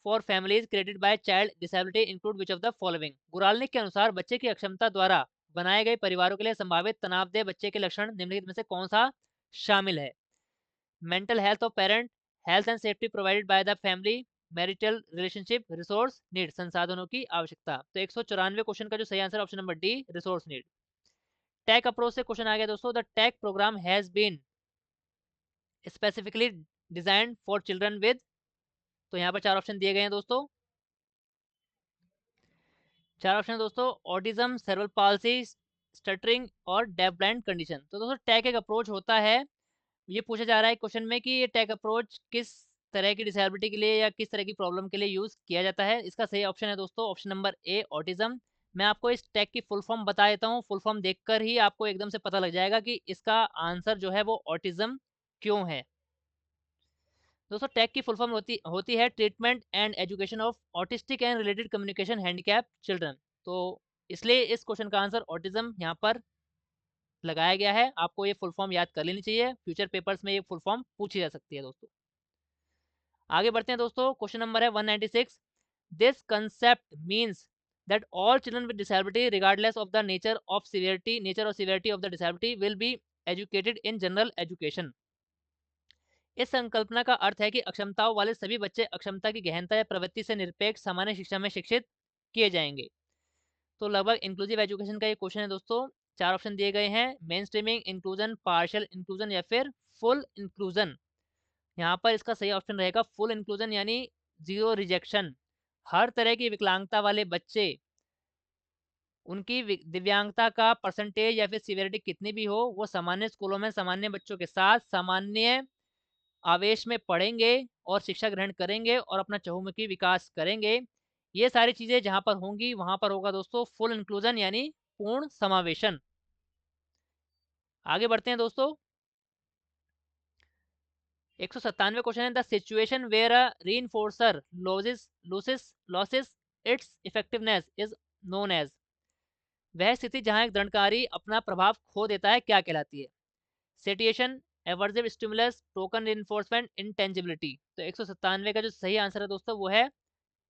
for families created by child disability include which of the following, Guralnick के अनुसार बच्चे की अक्षमता द्वारा बनाए गए परिवारों के लिए संभावित तनावदेह बच्चे के लक्षण निम्नलिखित में से कौन सा शामिल है? Mental health of parent, health and safety provided by the family, marital relationship, resource need, संसाधनों की आवश्यकता। तो 194 क्वेश्चन का जो सही answer option number D, resource need. TEACCH approach से क्वेश्चन आ गया दोस्तों, the TEACCH program has been specifically designed for children with, तो यहाँ पर चार ऑप्शन दिए गए हैं दोस्तों, चार ऑप्शन है दोस्तों, ऑटिज्म, सेरेब्रल पाल्सी, स्टटरिंग और डेफ ब्लाइंड कंडीशन। तो दोस्तों टैक एक अप्रोच होता है, ये पूछा जा रहा है क्वेश्चन में कि ये टैक अप्रोच किस तरह की डिसेबिलिटी के लिए या किस तरह की प्रॉब्लम के लिए यूज किया जाता है? इसका सही ऑप्शन है दोस्तों ऑप्शन नंबर ए, ऑटिज्म। मैं आपको इस टैग की फुल फॉर्म बता देता हूँ, फुल फॉर्म देखकर ही आपको एकदम से पता लग जाएगा कि इसका आंसर जो है वो ऑटिज्म क्यों है। दोस्तों टैग की फुल फॉर्म होती होती है treatment and education of autistic and related communication handicap children. तो इसलिए इस क्वेश्चन का आंसर ऑटिज्म यहाँ पर लगाया गया है। आपको ये फुल फॉर्म याद कर लेनी चाहिए, फ्यूचर पेपर्स में ये फुल फॉर्म पूछी जा सकती है दोस्तों। आगे बढ़ते हैं दोस्तों, क्वेश्चन नंबर है 196। This concept means that all children with disability regardless of the nature or severity of the disability will be educated in general education। इस संकल्पना का अर्थ है कि अक्षमताओं वाले सभी बच्चे अक्षमता की गहनता या प्रवृत्ति से निरपेक्ष सामान्य शिक्षा में शिक्षित किए जाएंगे। तो लगभग इंक्लूसिव एजुकेशन का ये क्वेश्चन है दोस्तों। 4 ऑप्शन दिए गए हैं, main streaming, inclusion, partial inclusion या फिर फुल इंक्लूजन। यहाँ पर इसका सही ऑप्शन रहेगा फुल इंक्लूजन, यानी जीरो रिजेक्शन। हर तरह की विकलांगता वाले बच्चे, उनकी दिव्यांगता का परसेंटेज या फिर सीवियरिटी कितनी भी हो, वो सामान्य स्कूलों में सामान्य बच्चों के साथ सामान्य आवेश में पढ़ेंगे और शिक्षा ग्रहण करेंगे और अपना चहुमुखी विकास करेंगे। ये सारी चीज़ें जहाँ पर होंगी वहाँ पर होगा दोस्तों फुल इंक्लूजन, यानी पूर्ण समावेशन। आगे बढ़ते हैं दोस्तों, 197 क्वेश्चन है, the situation where a reinforcer losses its effectiveness is known as. वह स्थिति जहाँ एक दंडकारी अपना प्रभाव खो देता है क्या कहलाती है? सेटिएशन, एवर्सिव स्टिमुलस, टोकन रिइंफोर्समेंट, इंटेंजिबिलिटी। तो 197 का जो सही आंसर है दोस्तों वो है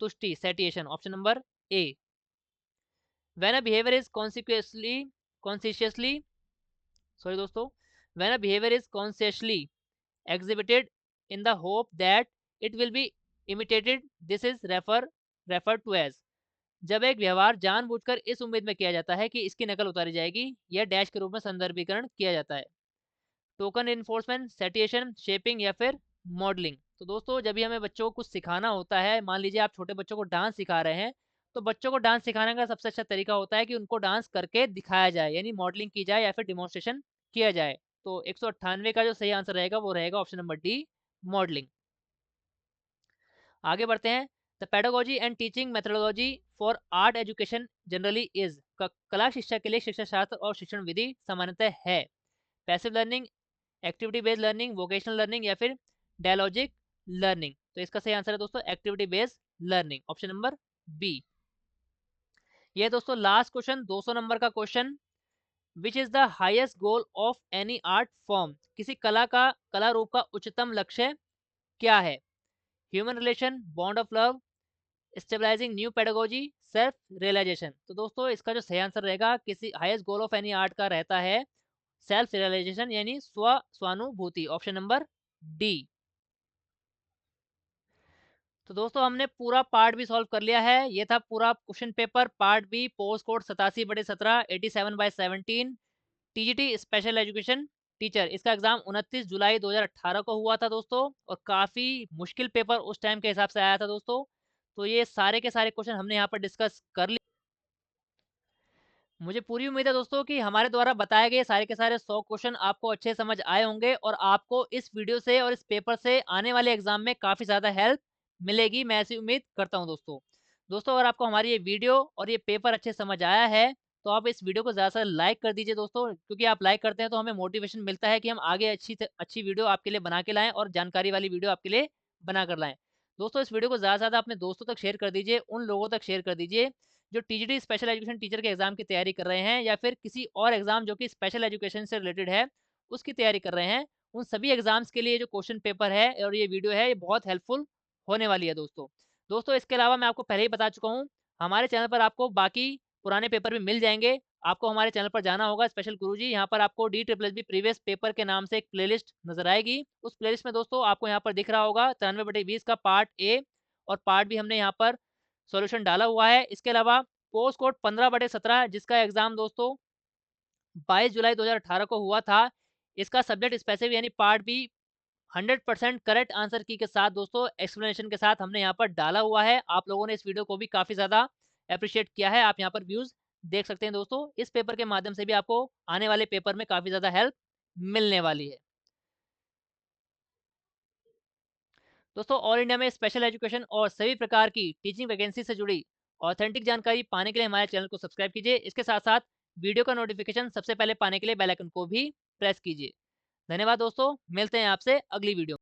तुष्टि, satiation, option number A. When a behaviour is consciously sorry दोस्तों, when a behaviour is consciously exhibited in the hope that it will be imitated, this is referred to as। जब एक व्यवहार जानबूझकर इस उम्मीद में किया जाता है कि इसकी नकल उतारी जाएगी, यह डैश के रूप में संदर्भीकरण किया जाता है। टोकन इन्फोर्समेंट, सेटिएशन, शेपिंग या फिर मॉडलिंग। तो दोस्तों जब भी हमें बच्चों को कुछ सिखाना होता है, मान लीजिए आप छोटे बच्चों को डांस सिखा रहे हैं, तो बच्चों को डांस सिखाने का सबसे अच्छा तरीका होता है कि उनको डांस करके दिखाया जाए, यानी मॉडलिंग की जाए या फिर डिमॉन्स्ट्रेशन किया जाए। तो 198 का जो सही आंसर रहेगा वो रहेगा ऑप्शन नंबर डी, मॉडलिंग। आगे बढ़ते हैं, the pedagogy and teaching methodology for art education generally is. कला शिक्षा के लिए शिक्षा शास्त्र और शिक्षण विधि सामान्यतः है passive learning, activity based learning, vocational learning या फिर डायलॉजिक लर्निंग। तो इसका सही आंसर है दोस्तों activity based learning, option number B. ये दोस्तों लास्ट क्वेश्चन, 200 नंबर का question, which is the highest goal of any art form. किसी कला रूप का उच्चतम लक्ष्य क्या है? Human relation, bond of love, stabilising new pedagogy, self realisation. तो दोस्तों इसका जो सही आंसर रहेगा, किसी highest goal of any art का रहता है सेल्फ रियलाइजेशन, यानी स्वानुभूति, ऑप्शन नंबर डी। तो दोस्तों हमने पूरा पार्ट भी सॉल्व कर लिया है। ये था पूरा question paper part B, post code 87/17, 87/17, TGT special education teacher. इसका एग्जाम 29 जुलाई 2018 को हुआ था दोस्तों, और काफ़ी मुश्किल पेपर उस टाइम के हिसाब से आया था दोस्तों। तो ये सारे के सारे क्वेश्चन हमने यहाँ पर डिस्कस कर लिए। मुझे पूरी उम्मीद है दोस्तों कि हमारे द्वारा बताए गए सारे के सारे 100 क्वेश्चन आपको अच्छे समझ आए होंगे और आपको इस वीडियो से और इस पेपर से आने वाले एग्जाम में काफ़ी ज़्यादा हेल्प मिलेगी, मैं ऐसी उम्मीद करता हूं दोस्तों। दोस्तों अगर आपको हमारी ये वीडियो और ये पेपर अच्छे समझ आया है तो आप इस वीडियो को ज़्यादा से लाइक कर दीजिए दोस्तों, क्योंकि आप लाइक करते हैं तो हमें मोटिवेशन मिलता है कि हम आगे अच्छी वीडियो आपके लिए बना के लाएँ और जानकारी वाली वीडियो आपके लिए बना कर लाएँ। दोस्तों इस वीडियो को ज़्यादा से ज़्यादा अपने दोस्तों तक शेयर कर दीजिए, उन लोगों तक शेयर कर दीजिए जो टीजीटी स्पेशल एजुकेशन टीचर के एग्जाम की तैयारी कर रहे हैं या फिर किसी और एग्जाम जो कि स्पेशल एजुकेशन से रिलेटेड है उसकी तैयारी कर रहे हैं। उन सभी एग्जाम्स के लिए जो क्वेश्चन पेपर है और ये वीडियो है ये बहुत हेल्पफुल होने वाली है दोस्तों। दोस्तों इसके अलावा मैं आपको पहले ही बता चुका हूँ, हमारे चैनल पर आपको बाकी पुराने पेपर भी मिल जाएंगे। आपको हमारे चैनल पर जाना होगा स्पेशल गुरुजी, यहाँ पर आपको D triple S B previous paper के नाम से एक प्लेलिस्ट नजर आएगी। उस प्लेलिस्ट में दोस्तों आपको यहाँ पर दिख रहा होगा 93/20 का पार्ट ए और पार्ट बी हमने यहाँ पर सॉल्यूशन डाला हुआ है। इसके अलावा पोस्ट कोड 15/17 जिसका एग्जाम दोस्तों 22 जुलाई 2018 को हुआ था, इसका सब्जेक्ट स्पेसिफिक यानी पार्ट बी 100% करेक्ट आंसर की के साथ दोस्तों एक्सप्लेनेशन के साथ हमने यहाँ पर डाला हुआ है। आप लोगों ने इस वीडियो को भी काफ़ी ज़्यादा अप्रिशिएट किया है, आप यहाँ पर व्यूज़ देख सकते हैं दोस्तों। इस पेपर के माध्यम से भी आपको आने वाले पेपर में काफ़ी ज़्यादा हेल्प मिलने वाली है। दोस्तों ऑल इंडिया में स्पेशल एजुकेशन और सभी प्रकार की टीचिंग वैकेंसी से जुड़ी ऑथेंटिक जानकारी पाने के लिए हमारे चैनल को सब्सक्राइब कीजिए। इसके साथ साथ वीडियो का नोटिफिकेशन सबसे पहले पाने के लिए बेल आइकन को भी प्रेस कीजिए। धन्यवाद दोस्तों, मिलते हैं आपसे अगली वीडियो।